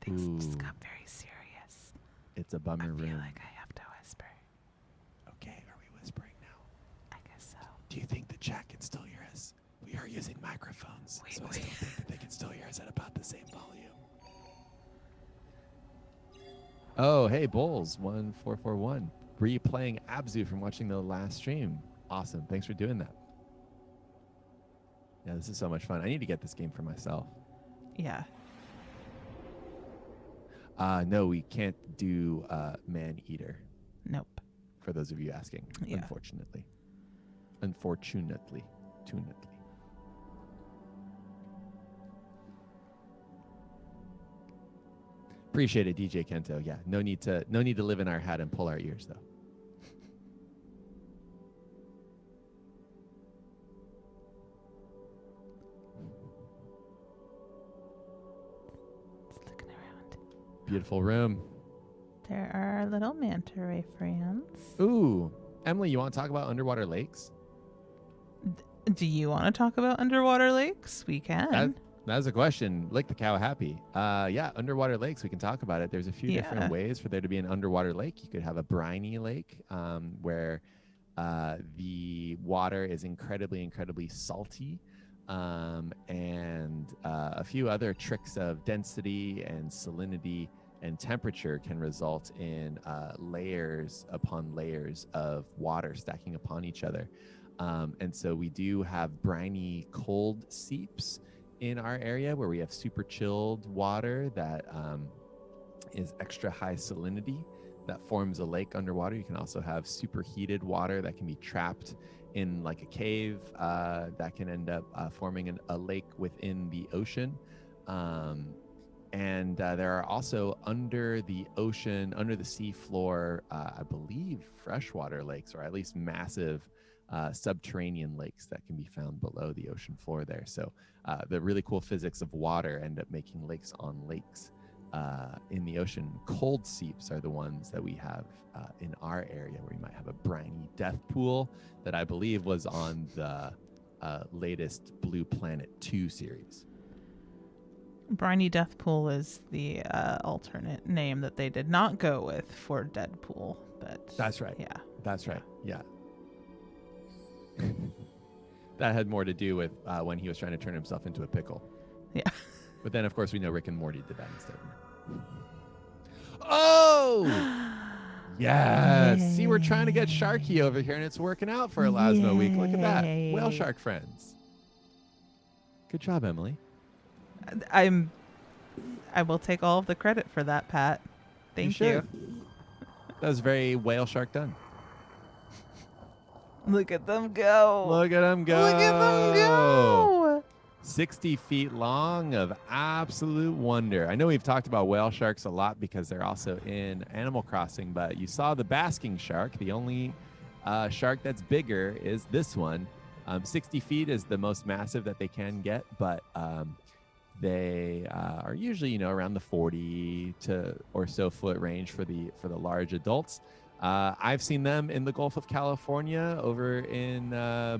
Things just got very serious. It's a bummer room. I feel like I have to whisper. Okay, are we whispering now? I guess so. Do you think the chat can still hear us? We are using microphones, so I still think that they can still hear us at about the same volume. Oh, hey, Bulls1441. Replaying ABZÜ from watching the last stream. Awesome. Thanks for doing that. Yeah, this is so much fun. I need to get this game for myself. Yeah. No, we can't do Man-Eater. Nope. For those of you asking, unfortunately. Unfortunately. Appreciate it, DJ Kento. Yeah, no need to live in our hat and pull our ears, though. Just looking around. Beautiful room. There are our little manta ray friends. Ooh, Emily, you want to talk about underwater lakes? Do you want to talk about underwater lakes? We can. That's a question. Lick the cow happy. Yeah, underwater lakes, we can talk about it. There's a few different ways for there to be an underwater lake. You could have a briny lake where the water is incredibly, incredibly salty. and a few other tricks of density and salinity and temperature can result in layers upon layers of water stacking upon each other. And so we do have briny cold seeps in our area where we have super chilled water that is extra high salinity that forms a lake underwater. You can also have superheated water that can be trapped in like a cave that can end up forming a lake within the ocean. And there are also under the ocean, under the sea floor, I believe freshwater lakes, or at least massive subterranean lakes that can be found below the ocean floor there. So the really cool physics of water end up making lakes on lakes in the ocean. Cold seeps are the ones that we have in our area, where you might have a briny death pool that I believe was on the latest Blue Planet 2 series. Briny Death Pool is the alternate name that they did not go with for Deadpool, but That's right. Yeah. That's right. Yeah. That had more to do with when he was trying to turn himself into a pickle. Yeah. But then, of course, we know Rick and Morty did that instead. Oh! Yes. See, we're trying to get Sharky over here, and it's working out for Elasmo Week. Look at that. Whale Yay. shark friends. Good job, Emily. I will take all of the credit for that, Pat. Thank you. should. That was very whale shark done. Look at them go. Look at them go. Look at them go. 60 feet long of absolute wonder. I know we've talked about whale sharks a lot because they're also in Animal Crossing, but you saw the basking shark. The only shark that's bigger is this one. 60 feet is the most massive that they can get, but they are usually, around the 40 to or so foot range for the large adults. I've seen them in the Gulf of California, over in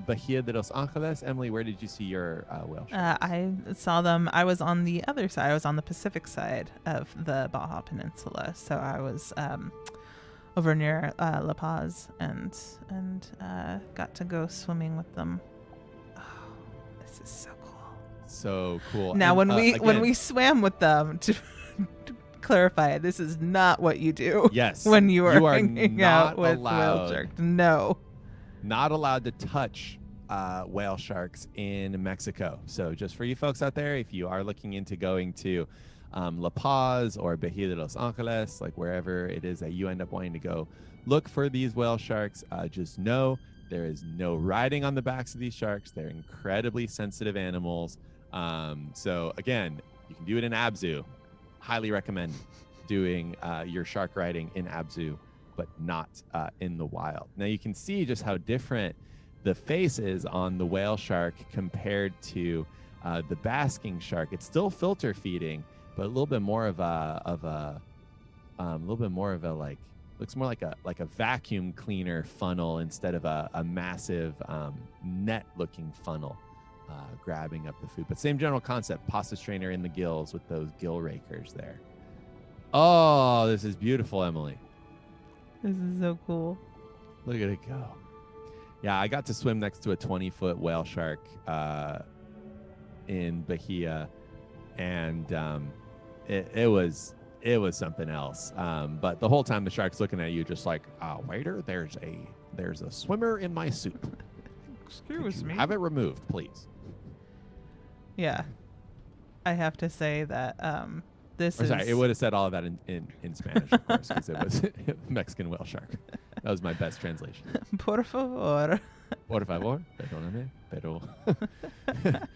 Bahia de Los Angeles. Emily, where did you see your whale sharks? I saw them. I was on the other side. I was on the Pacific side of the Baja Peninsula. So I was over near La Paz and got to go swimming with them. Oh, this is so cool. So cool. Now, And, when we swam with them, to clarify, this is not what you do. yes, When you are hanging not out with whale allowed- sharks. No. not allowed to touch whale sharks in Mexico. So just for you folks out there, if you are looking into going to La Paz or Bahia de Los Angeles, like wherever it is that you end up wanting to go, look for these whale sharks. Just know there is no riding on the backs of these sharks. They're incredibly sensitive animals. So again, you can do it in ABZÜ. Highly recommend doing your shark riding in ABZÜ, but not in the wild. Now you can see just how different the face is on the whale shark compared to the basking shark. It's still filter feeding, but a little bit more of a like, looks more like a vacuum cleaner funnel instead of a massive net looking funnel grabbing up the food. But same general concept, pasta strainer in the gills with those gill rakers there. Oh, this is beautiful, Emily. This is so cool. Look at it go. Yeah, I got to swim next to a 20-foot whale shark in Bahia, and it was something else. But the whole time the shark's looking at you, just like, waiter, there's a swimmer in my soup. Excuse me. Have it removed, please. Yeah. I have to say that this is... Sorry, it would have said all of that in Spanish, of course, because it was Mexican whale shark. That was my best translation. Por favor. Por favor, perdóname, pero... There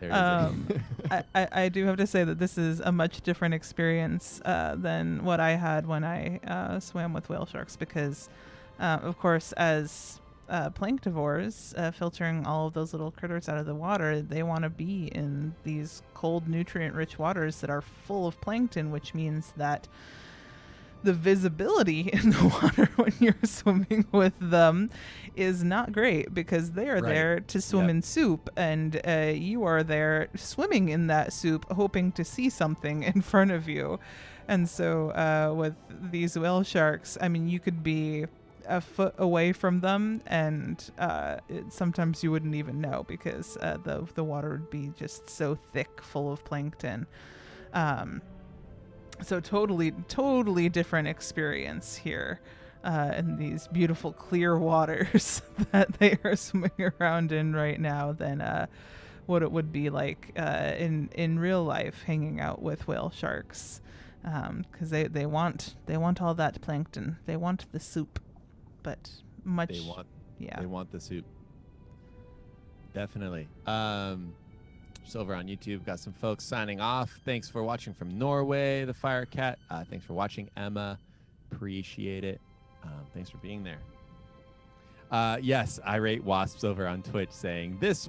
it is. I do have to say that this is a much different experience than what I had when I swam with whale sharks because, of course, as planktivores, filtering all of those little critters out of the water, they want to be in these cold, nutrient-rich waters that are full of plankton, which means that the visibility in the water when you're swimming with them is not great because they are Right. there to swim Yep. in soup, and you are there swimming in that soup hoping to see something in front of you. And so with these whale sharks, I mean, you could be a foot away from them, and sometimes you wouldn't even know because the water would be just so thick, full of plankton. So totally different experience here in these beautiful clear waters that they are swimming around in right now than what it would be like in real life hanging out with whale sharks, because they want all that plankton. They want the soup, but much they want the soup. Definitely. Just over on YouTube, got some folks signing off. Thanks for watching from Norway, the Fire Cat. Thanks for watching, Emma. Appreciate it. Thanks for being there. Yes, irate wasps over on Twitch saying this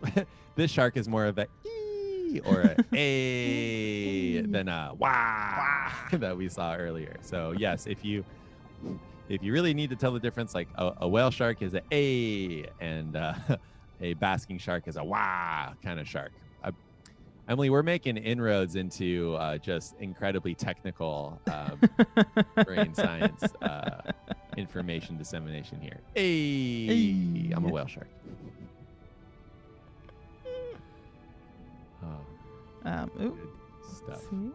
this shark is more of a ee or a than a wah that we saw earlier. So yes, if you really need to tell the difference, like a whale shark is a and a basking shark is a wah kind of shark. Emily, we're making inroads into just incredibly technical brain science information dissemination here. Hey, I'm a whale shark. Good stuff. See?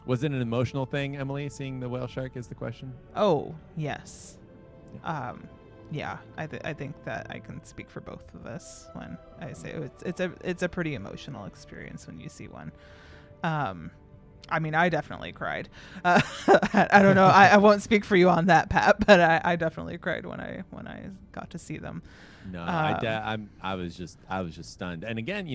Was it an emotional thing, Emily, seeing the whale shark is the question? Oh, yes. Yeah, I think that I can speak for both of us when I say it's a pretty emotional experience when you see one. I mean, I definitely cried. I don't know. I won't speak for you on that, Pat, but I definitely cried when I got to see them. No, I was just stunned. And again,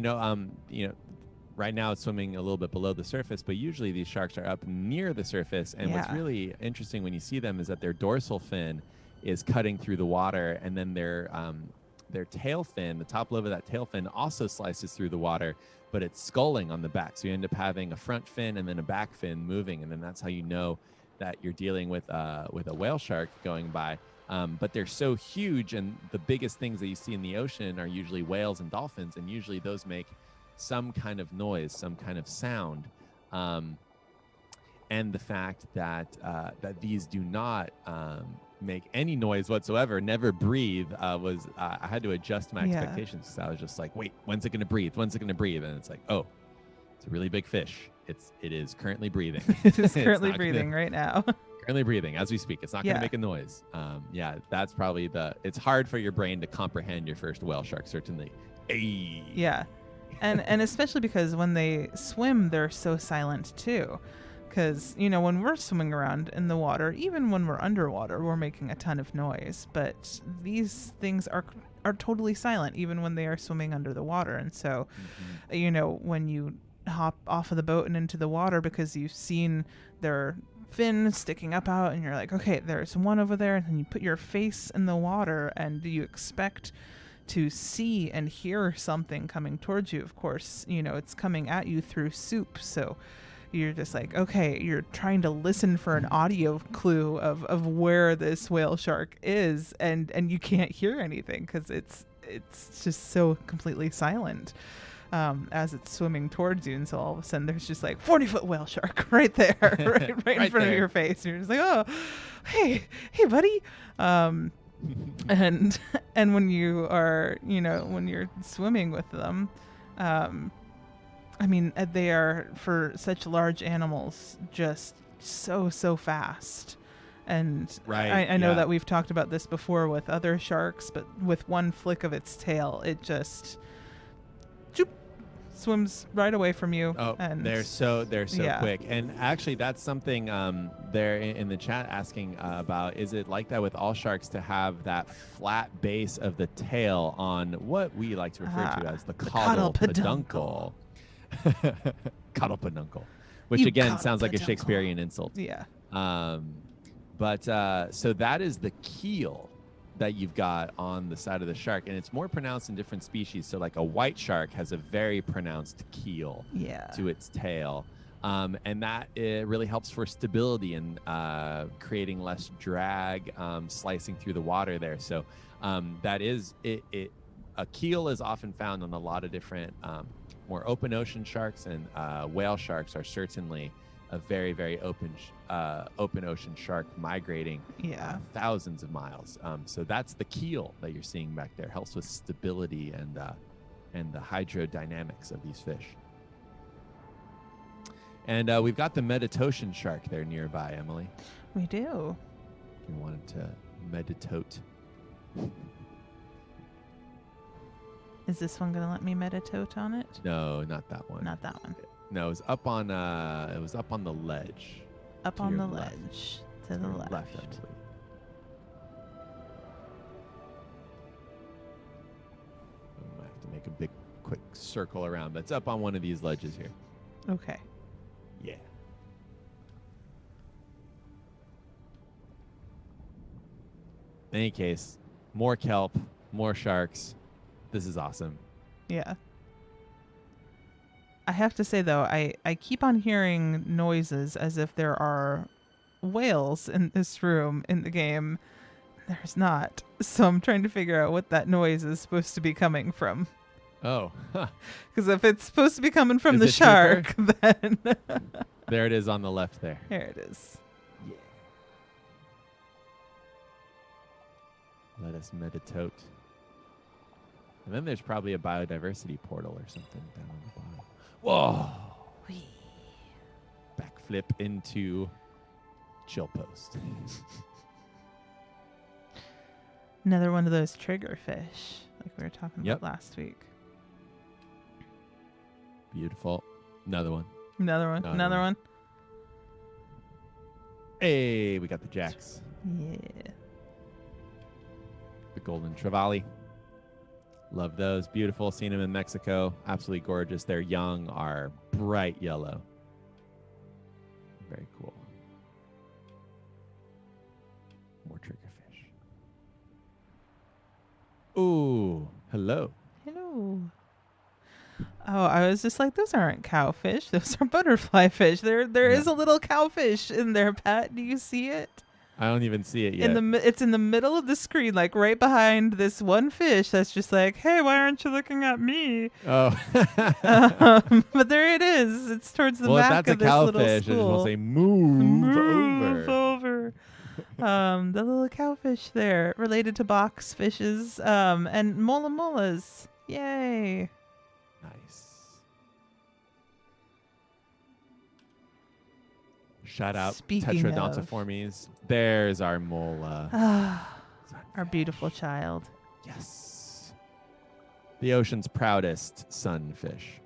right now it's swimming a little bit below the surface, but usually these sharks are up near the surface. And what's really interesting when you see them is that their dorsal fin is cutting through the water, and then their tail fin, the top lobe of that tail fin, also slices through the water, but it's sculling on the back. So you end up having a front fin and then a back fin moving, and then that's how you know that you're dealing with a whale shark going by. But they're so huge, and the biggest things that you see in the ocean are usually whales and dolphins, and usually those make some kind of noise, some kind of sound. And the fact that these do not make any noise whatsoever, never breathe, was I had to adjust my expectations, because I was just like, wait, when's it going to breathe? When's it going to breathe? And it's like, oh, it's a really big fish. It is currently breathing. It is currently breathing right now. Currently breathing as we speak. It's not going to make a noise. That's probably it's hard for your brain to comprehend your first whale shark, certainly. Ay. Yeah. And especially because when they swim, they're so silent too. Because, when we're swimming around in the water, even when we're underwater, we're making a ton of noise. But these things are totally silent, even when they are swimming under the water. And so, when you hop off of the boat and into the water because you've seen their fin sticking up out, and you're like, okay, there's one over there. And then you put your face in the water and you expect to see and hear something coming towards you. Of course, it's coming at you through soup. So you're just like, okay, you're trying to listen for an audio clue of where this whale shark is, and you can't hear anything because it's just so completely silent as it's swimming towards you. And so all of a sudden there's just like 40-foot whale shark right there, right in front of your face. And you're just like, oh, hey buddy. And when you are, when you're swimming with them, I mean, they are, for such large animals, just so fast. And I know that we've talked about this before with other sharks, but with one flick of its tail, it just swims right away from you. Oh, and they're so quick. And actually, that's something they're in the chat asking about. Is it like that with all sharks to have that flat base of the tail on what we like to refer to as the caudal peduncle? Caudal peduncle, which again sounds like a Shakespearean insult. Yeah. But so that is the keel that you've got on the side of the shark, and it's more pronounced in different species. So like a white shark has a very pronounced keel to its tail, and that it really helps for stability and creating less drag, slicing through the water there. So that is it. A keel is often found on a lot of different more open ocean sharks, and whale sharks are certainly a very, very open ocean shark migrating Yeah. thousands of miles. So that's the keel that you're seeing back there. Helps with stability and the hydrodynamics of these fish. And we've got the Mediterranean shark there nearby, Emily. We do. If you wanted to meditate. Is this one gonna let me meditate on it? No, not that one. Not that one. No, it was up on the ledge. Up To on your the left. ledge. To the Your left. I believe. I might have to make a big, quick circle around, but it's up on one of these ledges here. Okay. Yeah. In any case, more kelp, more sharks. This is awesome. Yeah. I have to say though, I keep on hearing noises as if there are whales in this room in the game. There's not. So I'm trying to figure out what that noise is supposed to be coming from. Oh, huh. Because if it's supposed to be coming from Is the it cheaper? shark, then There it is on the left there. here it is. Yeah. Let us meditate. And then there's probably a biodiversity portal or something down on the bottom. Whoa! Whee. Backflip into chill post. Another one of those trigger fish, like we were talking Yep. about last week. Beautiful. Another one. Another one. Another Another one. one. Hey, we got the jacks. Yeah. The golden trevally. Love those. Beautiful. Seen them in Mexico. Absolutely gorgeous. Their young are bright yellow. Very cool. More triggerfish. Ooh, hello. Hello. Oh, I was just like, those aren't cowfish. Those are butterfly fish. There is Yeah. a little cowfish in there, Pat. Do you see it? I don't even see it yet. It's in the middle of the screen, like right behind this one fish that's just like, hey, why aren't you looking at me? Oh. But there it is. It's towards the well, if back that's a of this little cowfish, I just school. want to say move over. The little cowfish there, related to box fishes, and mola molas. Yay. Nice. Shout out Speaking of- Tetrodontiformes. There's our mola. Our beautiful child. Yes. The ocean's proudest sunfish.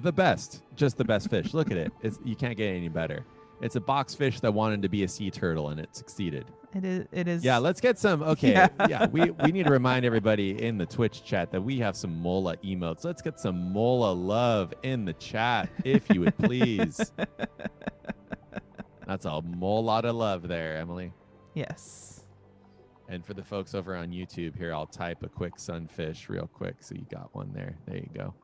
The best. Just the best fish. Look at it. You can't get any better. It's a box fish that wanted to be a sea turtle, and it succeeded. It is. Yeah, let's get some. Okay, Yeah. we need to remind everybody in the Twitch chat that we have some mola emotes. Let's get some mola love in the chat, if you would please. That's a whole lot of love there, Emily. Yes. And for the folks over on YouTube here, I'll type a quick sunfish real quick. So you got one there. There you go.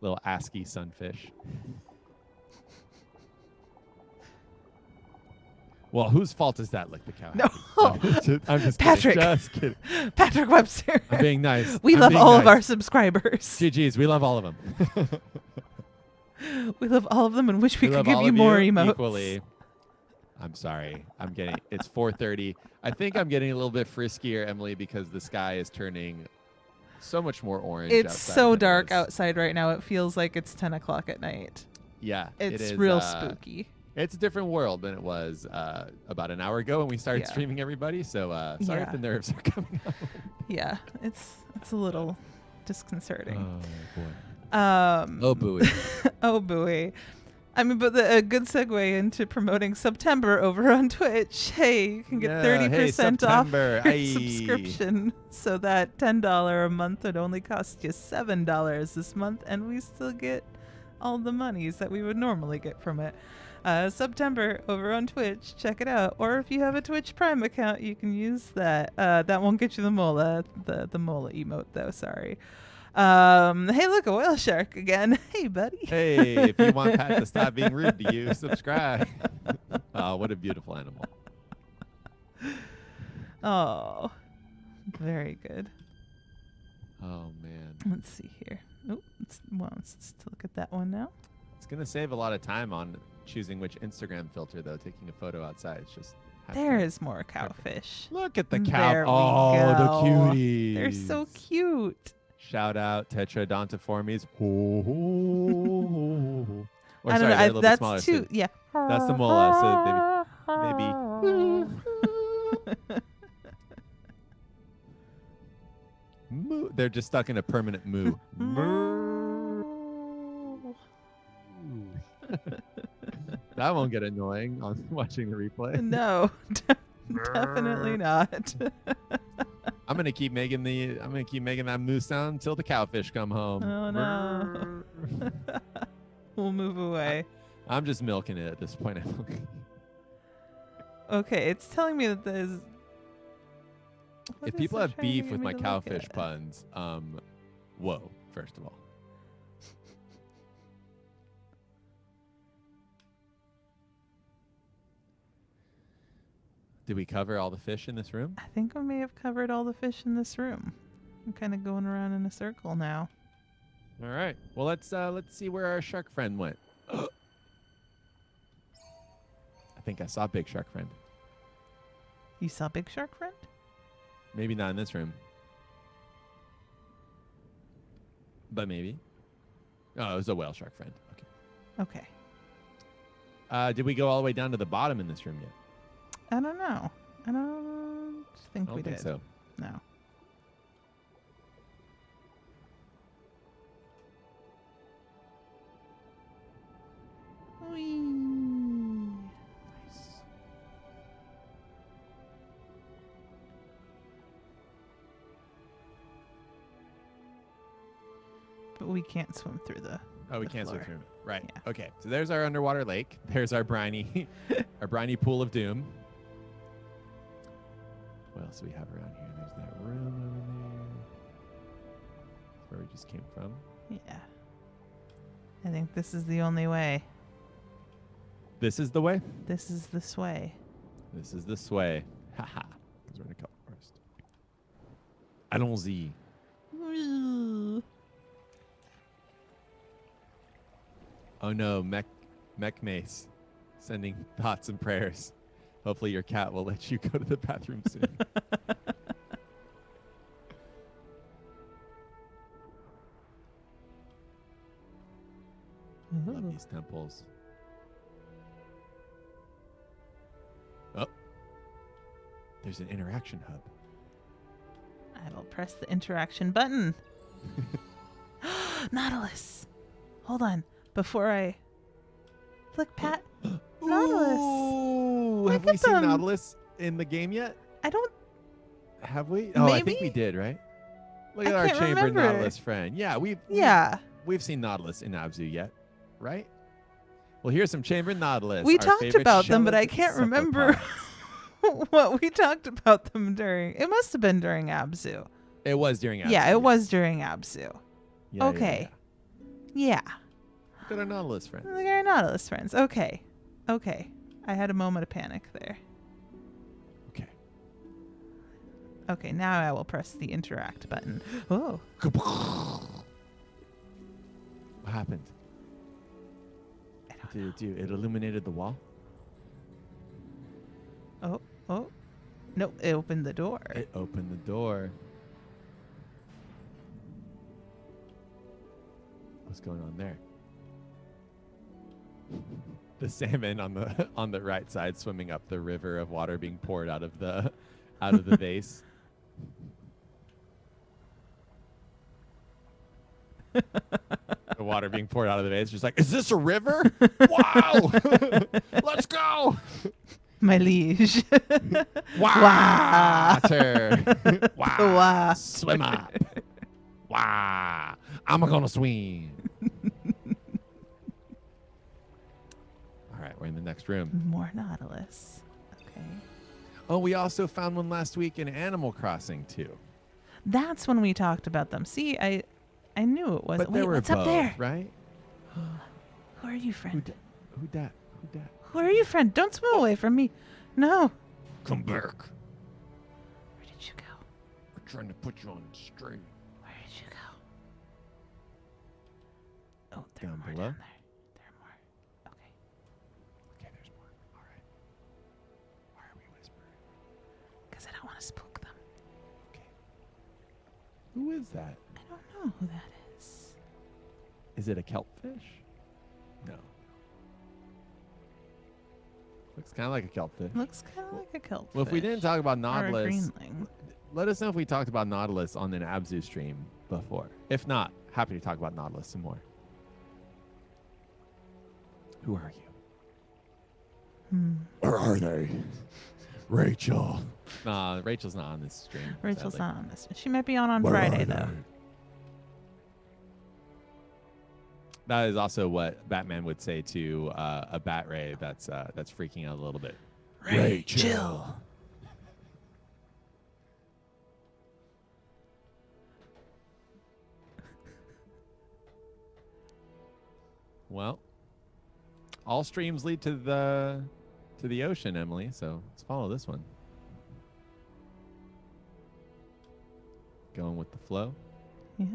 Little ASCII sunfish. Well, whose fault is that? Like the cow. No. I'm just Patrick. kidding. Just kidding. Patrick Webster. I'm being nice. We I'm love being all of nice. our subscribers. GGs. We love all of them. We love all of them and wish we could love give all you of more emotes. equally. I'm sorry. It's 4:30. I think I'm getting a little bit friskier, Emily, because the sky is turning so much more orange. It's outside so than it dark is. outside right now. It feels like it's 10 o'clock at night. Yeah. It's it is, real spooky. It's a different world than it was about an hour ago when we started Yeah. streaming everybody. So sorry Yeah. if the nerves are coming up. Yeah, it's a little disconcerting. Oh, boy. Oh buoy. Oh buoy. I mean, but a good segue into promoting September over on Twitch. Hey, you can get Yeah, 30% off September. your Aye. subscription. So that $10 a month would only cost you $7 this month, and we still get all the monies that we would normally get from it. September over on Twitch. Check it out. Or if you have a Twitch Prime account, you can use that. That won't get you the mola emote though. Sorry. Hey, look, a whale shark again. Hey, buddy. Hey, if you want Pat to stop being rude to you, subscribe. Oh, what a beautiful animal. Oh, very good. Oh man, Let's see here. Oh, let's look at that one now. it's gonna save a lot of time on choosing which Instagram filter though. Taking a photo outside, it's just There is more cowfish. Look at the There cow. we Oh, go. the cuties. They're so cute. Shout out Tetradontiformes. Or I don't sorry, they're a know. little bit That's smaller. too. So Yeah. that's the mola. So maybe. Moo. They're just stuck in a permanent moo. That won't get annoying on watching the replay. No, definitely not. I'm gonna keep making that moo sound until the cowfish come home. Oh no. We'll move away. I'm just milking it at this point. I think. Okay, it's telling me that there's. What If is people it have trying to beef get with me my to look cowfish at? puns, whoa, first of all. Did we cover all the fish in this room? I think we may have covered all the fish in this room. I'm kind of going around in a circle now. All right. Well, let's see where our shark friend went. I think I saw Big Shark Friend. You saw Big Shark Friend? Maybe not in this room. But maybe. Oh, it was a whale shark friend. Okay. Okay. Did we go all the way down to the bottom in this room yet? I don't know. I don't think I we don't think did. so. No. Whee. Nice. But we can't swim through the. Oh, we the can't swim floor. through it. Right. Yeah. Okay. So there's our underwater lake. There's our briny, our briny pool of doom. What else do we have around here? There's that room over there. That's where we just came from. Yeah. I think this is the only way. This is the way. This is the sway. This is the sway. Haha. Because we're in a kelp forest. Allons-y. Oh no, Mech Mace, sending thoughts and prayers. Hopefully your cat will let you go to the bathroom soon. Love these temples. Oh, there's an interaction hub. I will press the interaction button. Nautilus. Hold on. Before I... Look, Pat. Nautilus. Ooh, Look have we at seen them. Nautilus in the game yet? I don't... Have we? Oh, I think Maybe? we did, right? Look I at our can't chambered remember. Nautilus friend. Yeah, Yeah. we've seen Nautilus in ABZÜ yet, right? Well, here's some chambered Nautilus. We our talked favorite about them, but I shelled can't remember cephalopods. what we talked about them during. It must have been during ABZÜ. It was during ABZÜ. Yeah, it was during ABZÜ. Yeah, Okay. Yeah. Look at our Nautilus friend. Look at our Nautilus friends. Okay. Okay. I had a moment of panic there. Okay. Okay, now I will press the interact button. Oh. What happened? I don't What did it do? It illuminated the wall? Oh. Oh. No, it opened the door. It opened the door. What's going on there? The salmon on the right side swimming up the river of water being poured out of the vase. The water being poured out of the vase. Just like, is this a river? Wow! Let's go! My liege. Water! Wow! Wow. Swim up! Wow! I'm gonna swim. All right, we're in the next room. More Nautilus. Okay. Oh, we also found one last week in Animal Crossing too. That's when we talked about them. See, I knew it wasn't. But there Wait, were what's both, up there? right? Who are you, friend? Who dat? Who are you, friend? Don't swim away from me. No. Come back. Where did you go? We're trying to put you on straight. Where did you go? Oh, there Down are more below? down there. There are more. Okay. Okay, there's more. All right. Why are we whispering? Because I don't want to spook them. Okay. Who is that? I don't know who that is. Is it a kelp fish? No. Looks kind of like a kelp fish. Looks kind of like a kelp Well, if we didn't talk about or a Nautilus, greenling. let us know if we talked about Nautilus on an ABZÜ stream before. If not, happy to talk about Nautilus some more. Who are you? Or are they? Rachel. Nah, Rachel's not on this stream. Rachel's sadly. not on this. She might be on Where Friday, are though. they? That is also what Batman would say to a bat ray that's freaking out a little bit. Rachel. Well, all streams lead to the ocean, Emily. So let's follow this one. Going with the flow. Yeah.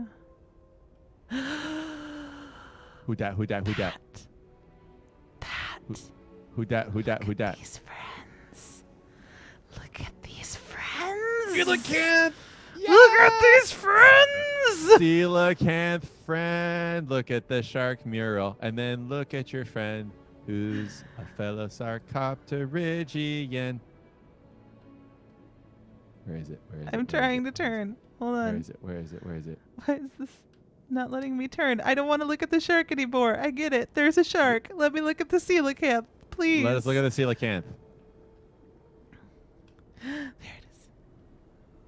Who dat? Who dat? Who dat? That. Who dat? Who dat? Who dat? These friends. Look at these friends. Coelacanth! Look at these friends. Coelacanth friend. Look at the shark mural. And then look at your friend who's a fellow Sarcopterygian. Where is it? Where is it? I'm trying to turn. Hold Where on. is it? Where is it? Where is it? Why is this not letting me turn? I don't want to look at the shark anymore. I get it. There's a shark. Let me look at the coelacanth, please. Let us look at the coelacanth. There it is.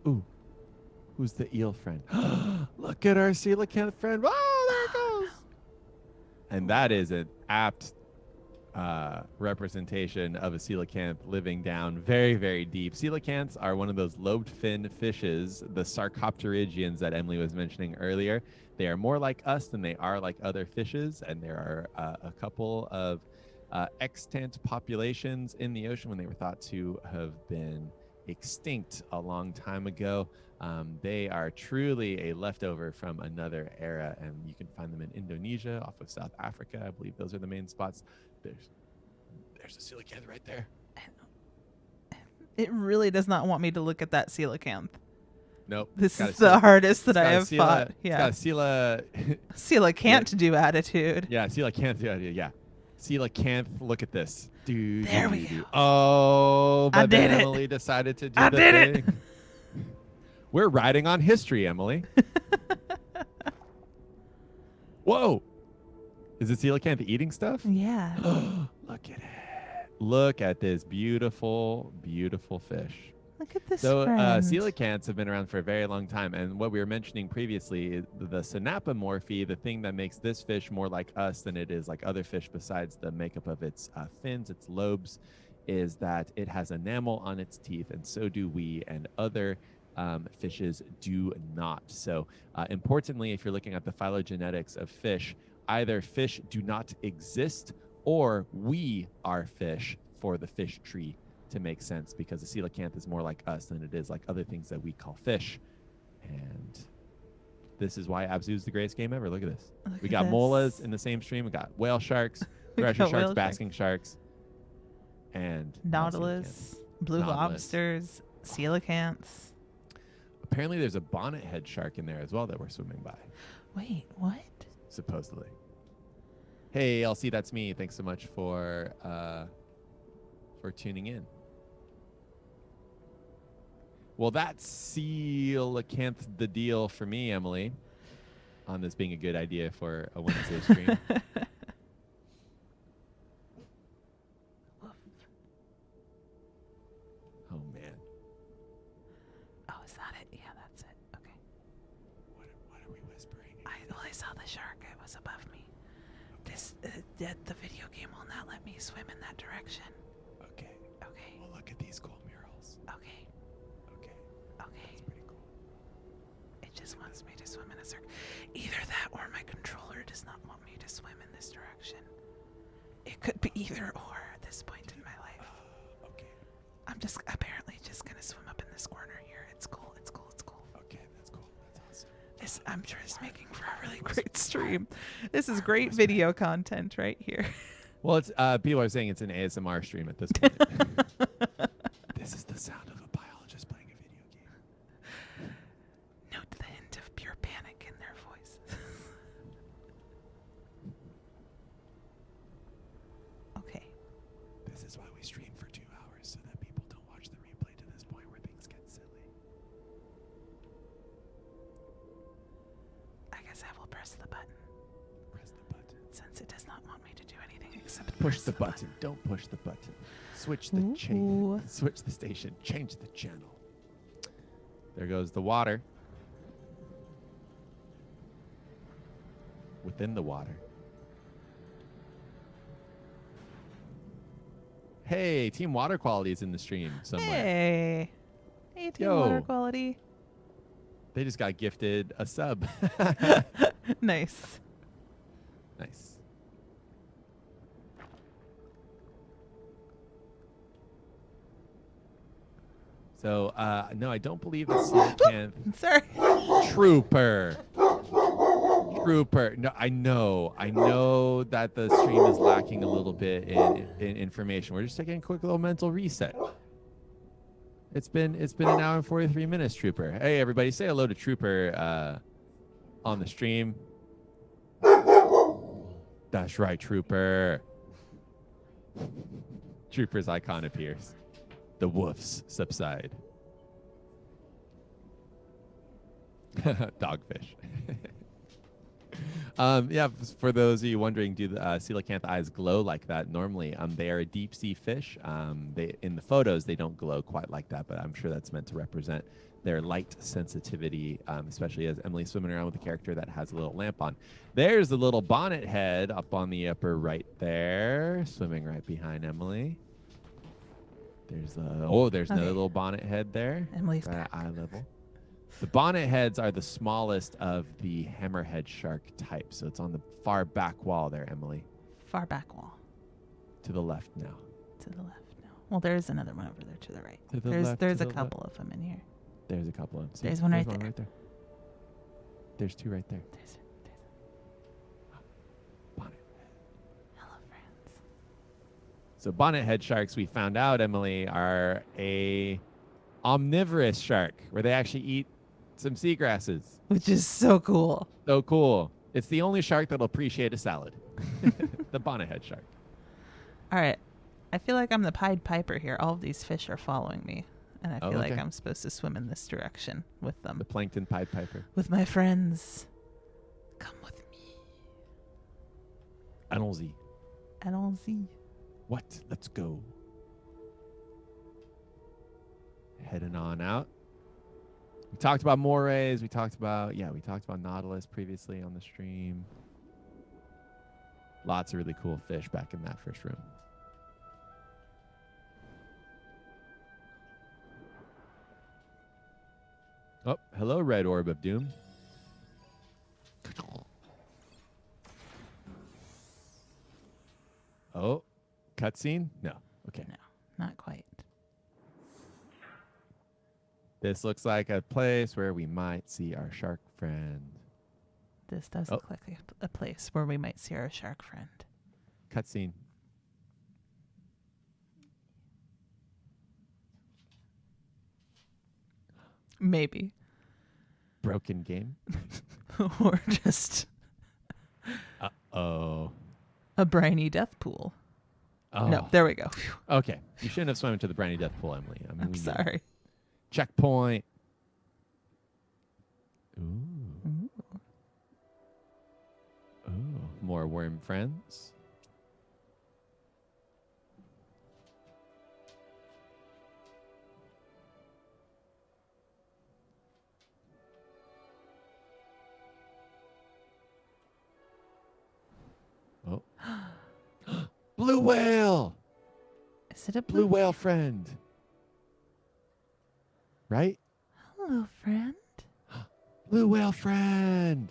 Ooh. Who's the eel friend? Look at our coelacanth friend. Oh, there it goes. And that is an apt representation of a coelacanth living down very, very deep. Coelacanths are one of those lobed fin fishes, the Sarcopterygians that Emily was mentioning earlier. They are more like us than they are like other fishes, and there are a couple of extant populations in the ocean when they were thought to have been extinct a long time ago. They are truly a leftover from another era, and you can find them in Indonesia, off of South Africa. I believe those are the main spots. There's a coelacanth right there. It really does not want me to look at that coelacanth. Nope. This Got is a the hardest that I have It's fought. got Yeah. a Coelacanth do attitude. yeah, coelacanth. Yeah. Coelacanth. Look at this. Dude. There we go. Oh, I but then did it. Emily decided to do I the did it. thing. We're riding on history, Emily. Whoa. Is the coelacanth eating stuff? Yeah. Look at it. Look at this beautiful, beautiful fish. Look at this So friend. coelacanths have been around for a very long time, and what we were mentioning previously is the synapomorphy, the thing that makes this fish more like us than it is like other fish besides the makeup of its fins, its lobes, is that it has enamel on its teeth, and so do we, and other fishes do not. So importantly, if you're looking at the phylogenetics of fish, either fish do not exist or we are fish for the fish tree to make sense, because the coelacanth is more like us than it is like other things that we call fish. And this is why ABZÜ is the greatest game ever. Look at this. Look We at got this. molas in the same stream. We got whale sharks, We thresher got sharks, whale basking sharks, and Nautilus, blue Nautilus. lobsters, coelacanths. Apparently there's a bonnet head shark in there as well that we're swimming by, Wait, what? supposedly. Hey, LC, that's me. Thanks so much for tuning in. Well, that's coelacanth the deal for me, Emily, on this being a good idea for a Wednesday stream. Oh, man. Oh, is that it? Yeah, that's it. Okay. What are we whispering? I saw the shark. It was above me. This the video game will not let me swim in that direction. Okay. Okay. Well, look at these cool murals. Okay. Okay. Okay. That's pretty cool. It just wants me to swim in a circle. Either that or my controller does not want me to swim in this direction. It could be either or at this point in my life. Okay. I'm just apparently just gonna swim up in this corner here. It's cool. It's cool. It's cool. Okay. That's cool. That's awesome. I'm just making for a really great stream. This is great video content right here. Well, it's people are saying it's an ASMR stream at this point. This is the sound of a biologist playing a video game. Note the hint of pure panic in their voice. Okay. This is why we stream for 2 hours, so that people don't watch the replay to this point where things get silly. I guess I will press the button. Press the button. Since it does not want me to do anything except Push press the button. Don't push the button. Switch the chain. Switch the station. Change the channel. There goes the water. Within the water. Hey, Team Water Quality is in the stream somewhere. Hey. Hey, Team Yo. Water Quality. They just got gifted a sub. Nice. Nice. So, no, I don't believe the coelacanth. Sorry. Trooper. No, I know that the stream is lacking a little bit in information. We're just taking a quick little mental reset. It's been an hour and 43 minutes, Trooper. Hey, everybody, say hello to Trooper on the stream. That's right, Trooper. Trooper's icon appears. The woofs subside. Dogfish. Yeah, for those of you wondering, do the coelacanth eyes glow like that? Normally, they are a deep sea fish. They in the photos they don't glow quite like that, but I'm sure that's meant to represent their light sensitivity, especially as Emily's swimming around with a character that has a little lamp on. There's the little bonnet head up on the upper right there, swimming right behind Emily. There's there's another little bonnet head there. Emily's at back. eye level. The bonnet heads are the smallest of the hammerhead shark type, so it's on the far back wall there, Emily. Far back wall. To the left now. To the left now. Well, there's another one over there to the right. To the there's left, there's to a the couple of them in here. There's a couple of them. See, There's one right one there. right there. There's two right there. There's Bonnet. hello, friends. So bonnet head sharks, we found out, Emily, are a omnivorous shark, where they actually eat some seagrasses. Which is so cool. So cool. It's the only shark that'll appreciate a salad. The bonnet head shark. All right. I feel like I'm the Pied Piper here. All of these fish are following me. And I feel like okay. I'm supposed to swim in this direction with them. The plankton Pied Piper. With my friends. Come with me. Allons-y. Allons-y. What? Let's go. Heading on out. We talked about morays. We talked about Nautilus previously on the stream. Lots of really cool fish back in that first room. Oh, hello, Red Orb of Doom. Oh, cutscene? No. Okay. No, not quite. This looks like a place where we might see our shark friend. This does look like a place where we might see our shark friend. Cutscene. Maybe. Broken game. Or just Uh-oh. a briny death pool. Oh. No, there we go. Phew. Okay. You shouldn't have swum into the briny death pool, Emily. I mean, I'm we knew. sorry. Checkpoint. Ooh. Ooh. Ooh. More worm friends. Oh. Blue whale. Is it a Blue blue? whale friend. Right? Hello, friend. Blue whale friend.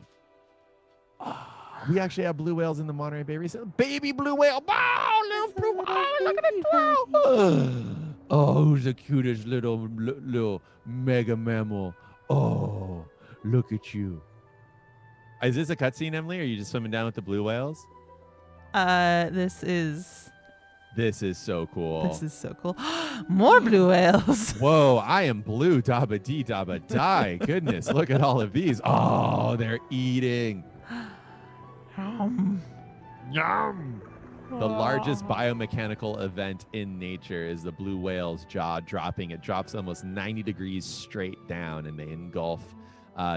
Oh, we actually have blue whales in the Monterey Bay recently. Baby blue whale. Wow, little blue whale. Oh, look at it flow. Oh, who's the cutest little mega mammal? Oh, look at you. Is this a cutscene, Emily? Or are you just swimming down with the blue whales? This is so cool. This is so cool. More blue whales. Whoa, I am blue, dabba dee dabba die. Goodness, look at all of these. Oh, they're eating. Yum. The largest biomechanical event in nature is the blue whale's jaw dropping. It drops almost 90 degrees straight down, and they engulf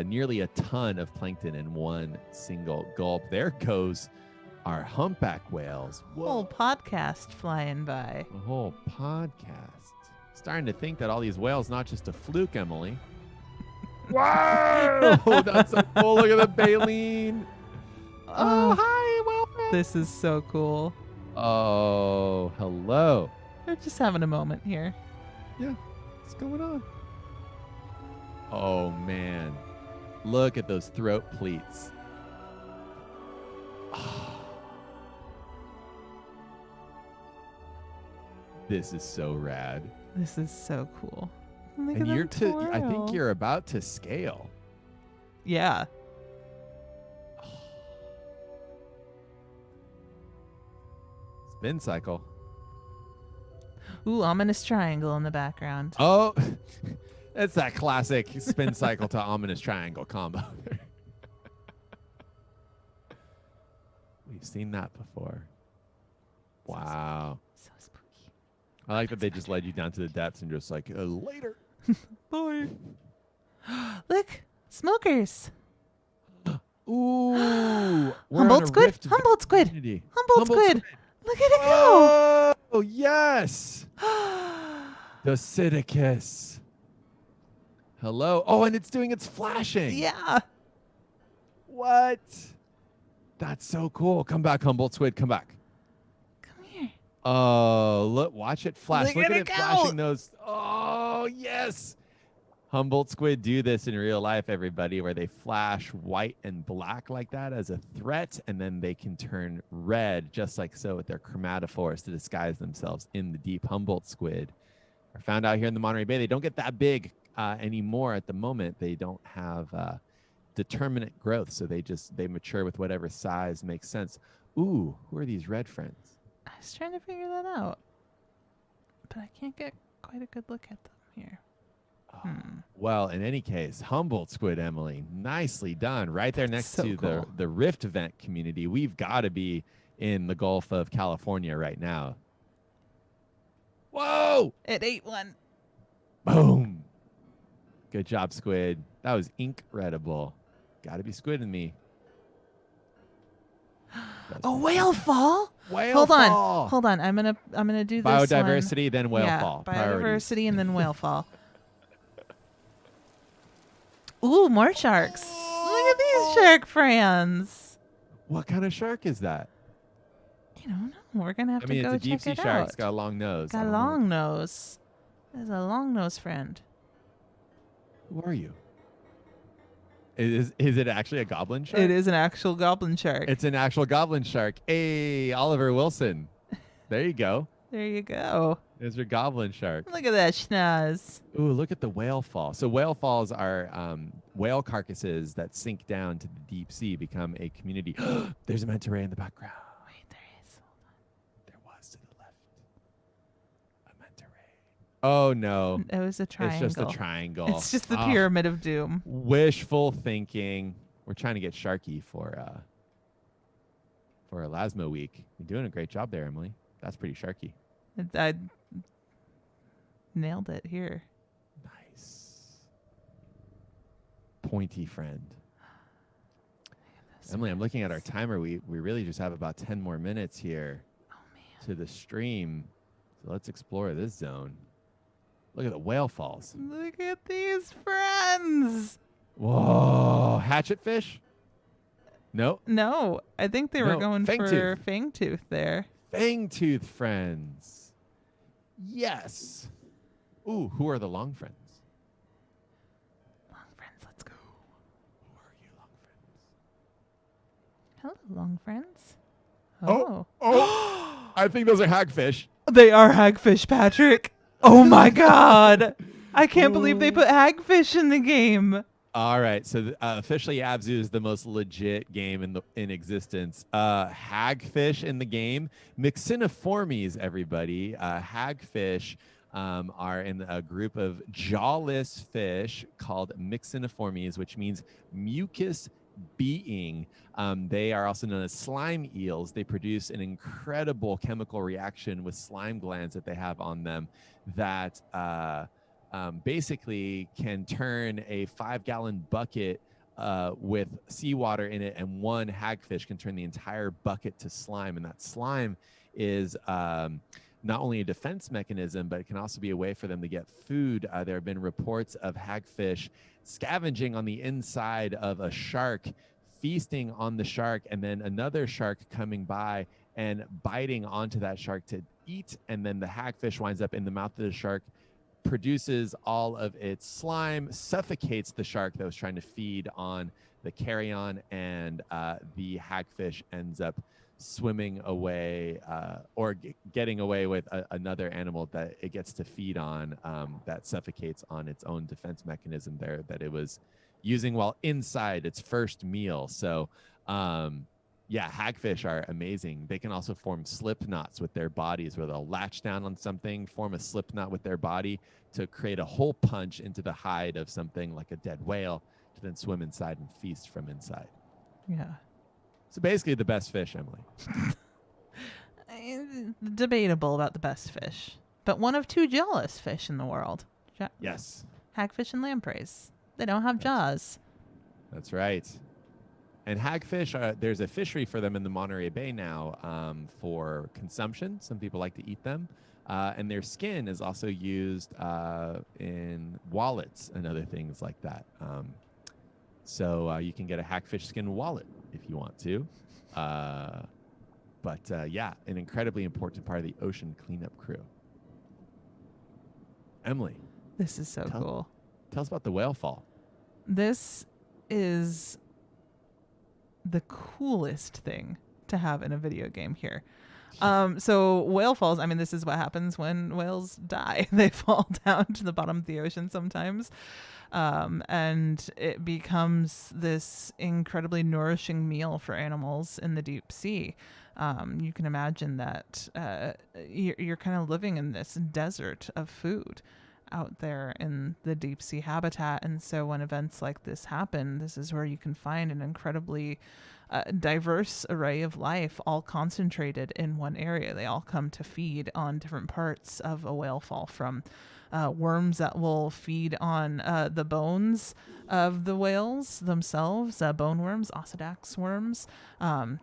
nearly a ton of plankton in one single gulp. There goes our humpback whales. Whoa. Whole podcast flying by. A whole podcast. Starting to think that all these whales not just a fluke, Emily. Wow! That's so cool. Look at the baleen. Oh, hi, Wilfred. This is so cool. Oh, hello. We're just having a moment here. Yeah, what's going on? Oh, man. Look at those throat pleats. This is so rad. This is so cool. Look And at you're them I think twirl. you're about to scale. Yeah. Spin cycle. Ooh, ominous triangle in the background. Oh, it's that classic spin cycle to ominous triangle combo. We've seen that before. Wow. So spooky. I like that they just led you down to the depths and just like, later. Bye. Look, smokers. Ooh. we're Humboldt on a squid. rift Humboldt squid. community. Humboldt squid. Look at it go. Oh, yes. Dosidicus. Hello. Oh, and it's doing its flashing. Yeah. What? That's so cool. Come back, Humboldt squid. Come back. Come here. Oh, look. Watch it flash. Look Look at at it it go. flashing those. Oh, yes. Humboldt squid do this in real life, everybody, where they flash white and black like that as a threat, and then they can turn red just like so with their chromatophores to disguise themselves in the deep. Humboldt squid are found out here in the Monterey Bay. They don't get that big anymore at the moment. They don't have determinate growth, so they mature with whatever size makes sense. Ooh, who are these red friends? I was trying to figure that out, but I can't get quite a good look at them here. Well, in any case, Humboldt squid, Emily, nicely done. Right there next so to cool. the Rift event community. We've got to be in the Gulf of California right now. Whoa! It ate one. Boom! Good job, squid. That was incredible. Got to be squid in me. A whale fall? Whale Hold fall. on. Hold on. I'm gonna do this Biodiversity, one. then whale Yeah, fall. Priorities. biodiversity and then whale fall. Ooh, more sharks. Look at these shark friends. What kind of shark is that? I don't know. We're gonna have I mean, to go it's a deep check sea it shark. out. It's got a long nose. I Got a don't know. long nose. There's a long nose friend. Who are you? Is it actually a goblin shark? It is an actual goblin shark. It's an actual goblin shark. Hey, Oliver Wilson. There you go. There you go. There's your goblin shark. Look at that schnoz. Ooh, look at the whale fall. So whale falls are whale carcasses that sink down to the deep sea, become a community. There's a manta ray in the background. Wait, there is. There was to the left. A manta ray. Oh, no. It was a triangle. It's just a triangle. It's just the Ah, pyramid of doom. wishful thinking. We're trying to get Sharky for Elasmo week. You're doing a great job there, Emily. That's pretty Sharky. I nailed it here. Nice. Pointy friend. Emily, I'm looking at our timer. We really just have about 10 more minutes here Oh man. to the stream. So let's explore this zone. Look at the whale falls. Look at these friends. Whoa. Hatchet fish? No. No, I think they were No, going for fangtooth. fangtooth there. Fangtooth friends. Yes. Ooh, who are the long friends? Long friends, let's go. Who are you, long friends? Hello, long friends. Oh. Oh, I think those are hagfish. They are hagfish, Patrick. Oh my god. I can't believe they put hagfish in the game. All right, so officially, ABZÜ is the most legit game in existence. Hagfish in the game, Myxiniformes, everybody. Hagfish are in a group of jawless fish called Myxiniformes, which means mucus being. They are also known as slime eels. They produce an incredible chemical reaction with slime glands that they have on them that basically can turn a 5-gallon bucket with seawater in it, and one hagfish can turn the entire bucket to slime. And that slime is not only a defense mechanism, but it can also be a way for them to get food. There have been reports of hagfish scavenging on the inside of a shark, feasting on the shark, and then another shark coming by and biting onto that shark to eat. And then the hagfish winds up in the mouth of the shark, produces all of its slime, suffocates the shark that was trying to feed on the carrion, and the hagfish ends up swimming away or getting away with another animal that it gets to feed on, that suffocates on its own defense mechanism there that it was using while inside its first meal. So yeah, hagfish are amazing. They can also form slip knots with their bodies, where they'll latch down on something, form a slip knot with their body to create a hole punch into the hide of something like a dead whale, to then swim inside and feast from inside. Yeah. So basically the best fish, Emily. Debatable about the best fish, but one of two jawless fish in the world. Yes. Hagfish and lampreys. They don't have jaws. That's right. And hagfish, there's a fishery for them in the Monterey Bay now for consumption. Some people like to eat them. And their skin is also used in wallets and other things like that. So you can get a hagfish skin wallet if you want to. But yeah, an incredibly important part of the ocean cleanup crew. Emily. This is so cool. Tell us about the whale fall. This is the coolest thing to have in a video game here. So whale falls, I mean, this is what happens when whales die. They fall down to the bottom of the ocean sometimes. And it becomes this incredibly nourishing meal for animals in the deep sea. You can imagine that you're kind of living in this desert of food out there in the deep sea habitat. And so when events like this happen, this is where you can find an incredibly diverse array of life all concentrated in one area. They all come to feed on different parts of a whale fall, from worms that will feed on the bones of the whales themselves, bone worms, osedax worms,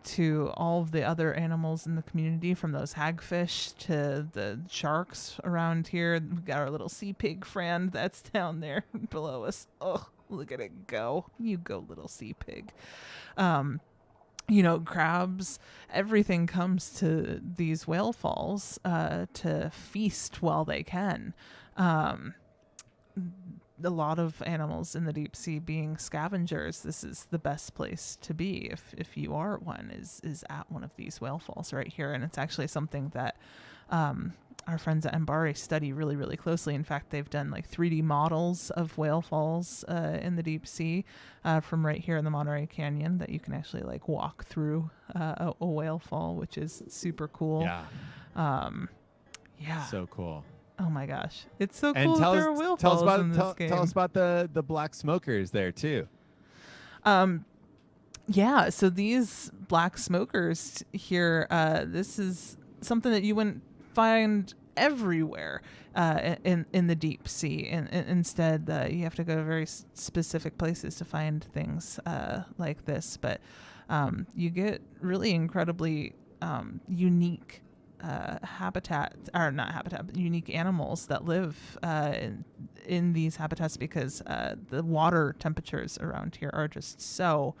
to all of the other animals in the community, from those hagfish to the sharks around here. We've got our little sea pig friend that's down there below us. Oh, look at it go. You go, little sea pig. You know, crabs, everything comes to these whale falls to feast while they can. A lot of animals in the deep sea being scavengers, this is the best place to be if you are one, is at one of these whale falls right here. And it's actually something that our friends at Mbari study really, really closely. In fact, they've done like 3D models of whale falls in the deep sea from right here in the Monterey Canyon that you can actually like walk through a whale fall, which is super cool. Yeah. Yeah. So cool. Oh my gosh, it's so And cool that tell there are whale falls in this game. Tell us about the black smokers there too. Yeah, so these black smokers here, this is something that you wouldn't find everywhere in the deep sea. And instead, you have to go to very specific places to find things like this. But you get really incredibly unique unique animals that live in these habitats, because the water temperatures around here are just so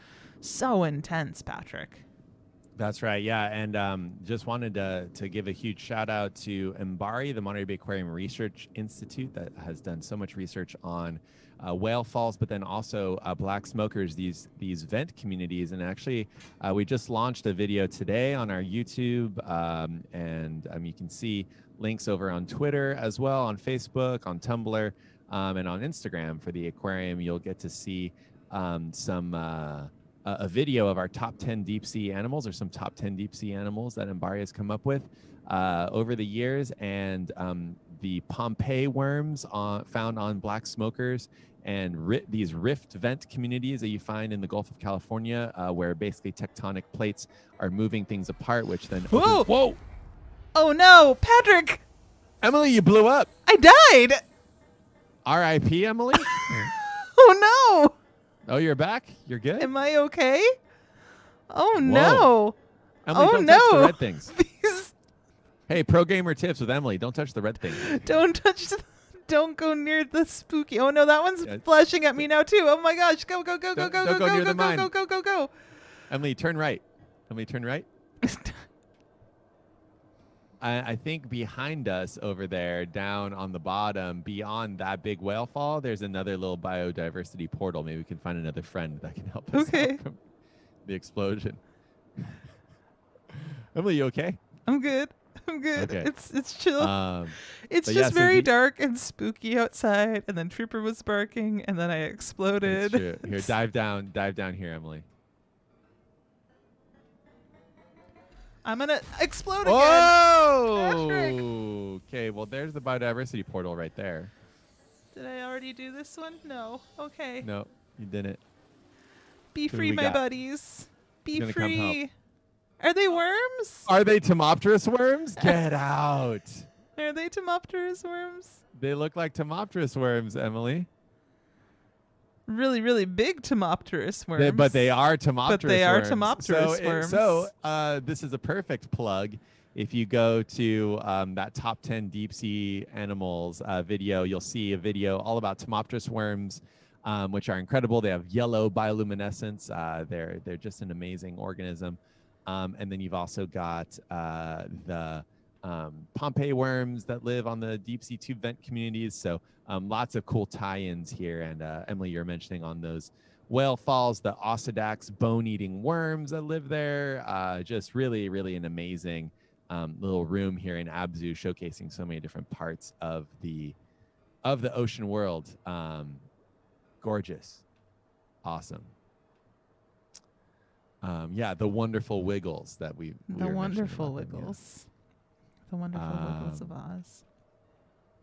intense, Patrick. That's right. Yeah. And just wanted to give a huge shout out to Mbari, the Monterey Bay Aquarium Research Institute, that has done so much research on whale falls, but then also black smokers, these vent communities. And actually, we just launched a video today on our YouTube, and you can see links over on Twitter as well, on Facebook, on Tumblr. And on Instagram for the aquarium, you'll get to see a video of our top 10 deep sea animals, or some top 10 deep sea animals that Mbari has come up with over the years. And the Pompeii worms found on black smokers, and these rift vent communities that you find in the Gulf of California, where basically tectonic plates are moving things apart, which then Whoa! whoa, Oh no, Patrick! Emily, you blew up. I died! R.I.P. Emily. Oh Oh, you're back. You're good. no! Am I okay? Oh Whoa. no! Emily, Oh don't touch the no! red things. These Hey, pro gamer tips with Emily. Don't touch the red thing. don't go near the spooky. Oh no, that one's Yeah. flashing at me now too. Oh my gosh, go go go go Don't- go don't go go near go the go mine. go go go go Emily, turn right. Emily, turn right. I think behind us over there, down on the bottom, beyond that big whale fall, there's another little biodiversity portal. Maybe we can find another friend that can help us Okay. out from the explosion. Emily, you okay? I'm good. I'm good. Okay. It's chill. It's but just yeah, so very the- dark and spooky outside, and then Trooper was barking, and then I That's exploded. true. Here, dive down here, Emily. I'm gonna explode again. Oh! Okay, well, there's the biodiversity portal right there. Did I already do this one? No. Okay. No, you didn't. Be Who do free, we my got? buddies. Be gonna come help. free. Are they worms? Are they Tomopterus worms? Get out. Are they Tomopterus worms? They look like Tomopterus worms, Emily. Really, really big Tomopterus worms. But they are Tomopterus they are worms. Tomopterus worms. So this is a perfect plug. If you go to that top 10 deep sea animals video, you'll see a video all about Tomopterus worms, which are incredible. They have yellow bioluminescence. They're just an amazing organism. And then you've also got the Pompeii worms that live on the deep sea tube vent communities. So lots of cool tie-ins here. And Emily, you're mentioning on those whale falls, the Oceanic bone-eating worms that live there. Just really, really an amazing little room here in ABZû, showcasing so many different parts of the ocean world. Gorgeous, awesome. Yeah, the wonderful wiggles that we The were wonderful mentioning about them, yeah. wiggles. The wonderful wiggles of Oz.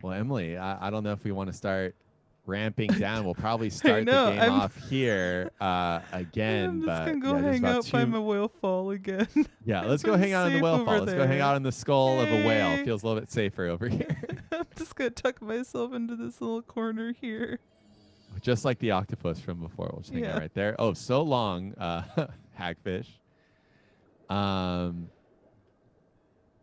Well, Emily, I don't know if we want to start ramping down. We'll probably start know, the game I'm- off here again. I'm just but gonna go yeah, there's hang about out by two- my whale fall again. Yeah, let's go I'm hang out on the safe whale over fall. Let's go hang there. out on the skull of a whale. Hey. Feels a little bit safer over here. I'm just gonna tuck myself into this little corner here. Just like the octopus from before. We'll just hang Yeah. out right there. Oh, so long, hagfish.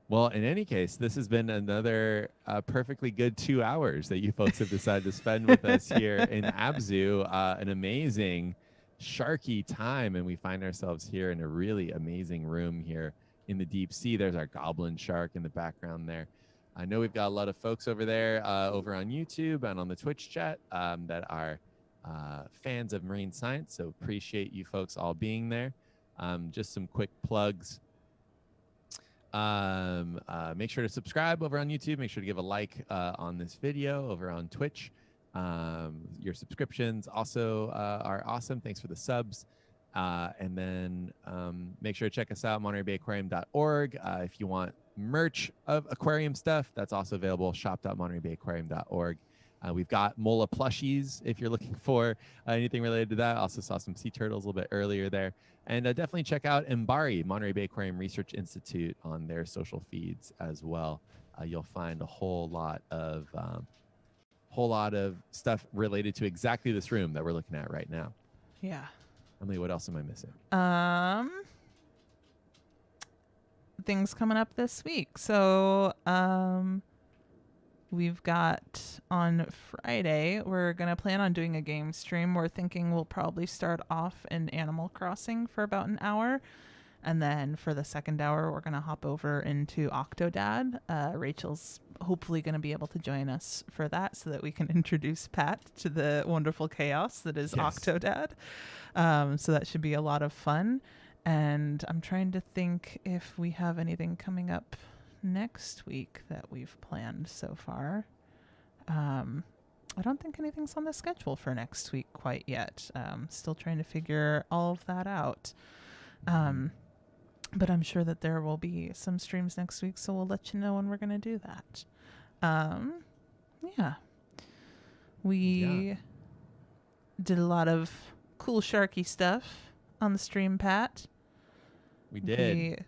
Well, in any case, this has been another perfectly good 2 hours that you folks have decided to spend with us here in ABZû. An amazing Sharky time, and we find ourselves here in a really amazing room here in the deep sea. There's our goblin shark in the background there. I know we've got a lot of folks over there over on YouTube and on the Twitch chat that are fans of marine science, so appreciate you folks all being there. Just some quick plugs. Make sure to subscribe over on YouTube. Make sure to give a like on this video over on Twitch. Your subscriptions also are awesome. Thanks for the subs. And then make sure to check us out, MontereyBayAquarium.org. If you want merch of aquarium stuff, that's also available, shop.MontereyBayAquarium.org. We've got Mola plushies if you're looking for anything related to that. Also saw some sea turtles a little bit earlier there. And definitely check out Mbari, Monterey Bay Aquarium Research Institute, on their social feeds as well. You'll find a whole lot of stuff related to exactly this room that we're looking at right now. Yeah. Emily, what else am I missing? Things coming up this week. So, we've got on Friday, we're going to plan on doing a game stream. We're thinking we'll probably start off in Animal Crossing for about an hour. And then for the second hour, we're going to hop over into Octodad. Rachel's hopefully going to be able to join us for that so that we can introduce Pat to the wonderful chaos that is Yes. Octodad. So that should be a lot of fun. And I'm trying to think if we have anything coming up next week that we've planned so far. I don't think anything's on the schedule for next week quite yet. Still trying to figure all of that out. But I'm sure that there will be some streams next week, so we'll let you know when we're going to do that. Yeah. We did a lot of cool Sharky stuff on the stream, Pat. We did.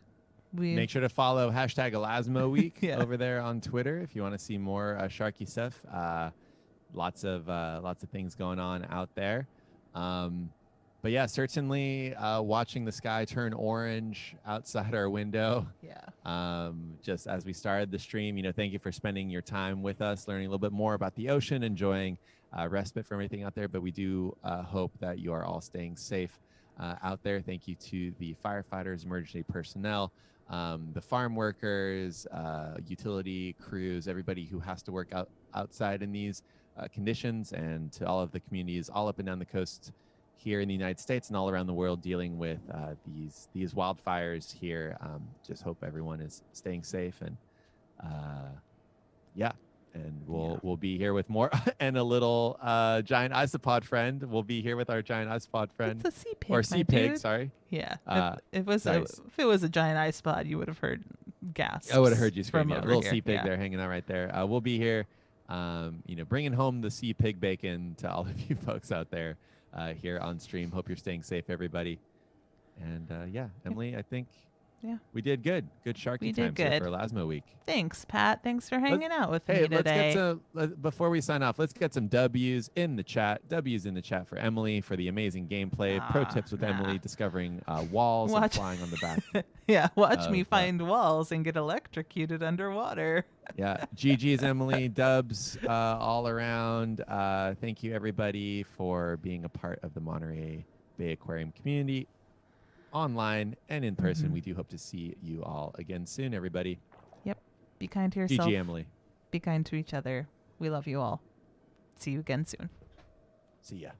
We Make sure to follow hashtag Elasmo Week Yeah. over there on Twitter if you want to see more Sharky stuff. Lots of things going on out there. But yeah, certainly watching the sky turn orange outside our window. Yeah. Just as we started the stream, thank you for spending your time with us, learning a little bit more about the ocean, enjoying respite from everything out there. But we do hope that you are all staying safe out there. Thank you to the firefighters, emergency personnel, the farm workers, utility crews, everybody who has to work outside in these conditions, and to all of the communities all up and down the coast here in the United States and all around the world dealing with these wildfires here. Just hope everyone is staying safe, and we'll be here with more and a little giant isopod friend. We'll be here with our giant isopod friend, It's a sea pig, or sea pig. dude. Sorry. Yeah. Nice. If it was a giant ice pod, you would have heard gasps. I would have heard you scream. from Yeah, over little here. sea pig Yeah. there hanging out right there. We'll be here, bringing home the sea pig bacon to all of you folks out there here on stream. Hope you're staying safe, everybody. And Emily, I think we did good. Good Sharky We times did here good. for Elasmo Week. Thanks, Pat. Thanks for hanging out with Hey, me today. before we sign off, let's get some W's in the chat. W's in the chat for Emily for the amazing gameplay. Pro tips with Emily discovering walls and flying on the back. Yeah, watch me find walls and get electrocuted underwater. Yeah, GG's Emily, dubs all around. Thank you everybody for being a part of the Monterey Bay Aquarium community, online and in person. We do hope to see you all again soon, everybody. Yep. Be kind to yourself. GG Emily. Be kind to each other. We love you all. See you again soon. See ya.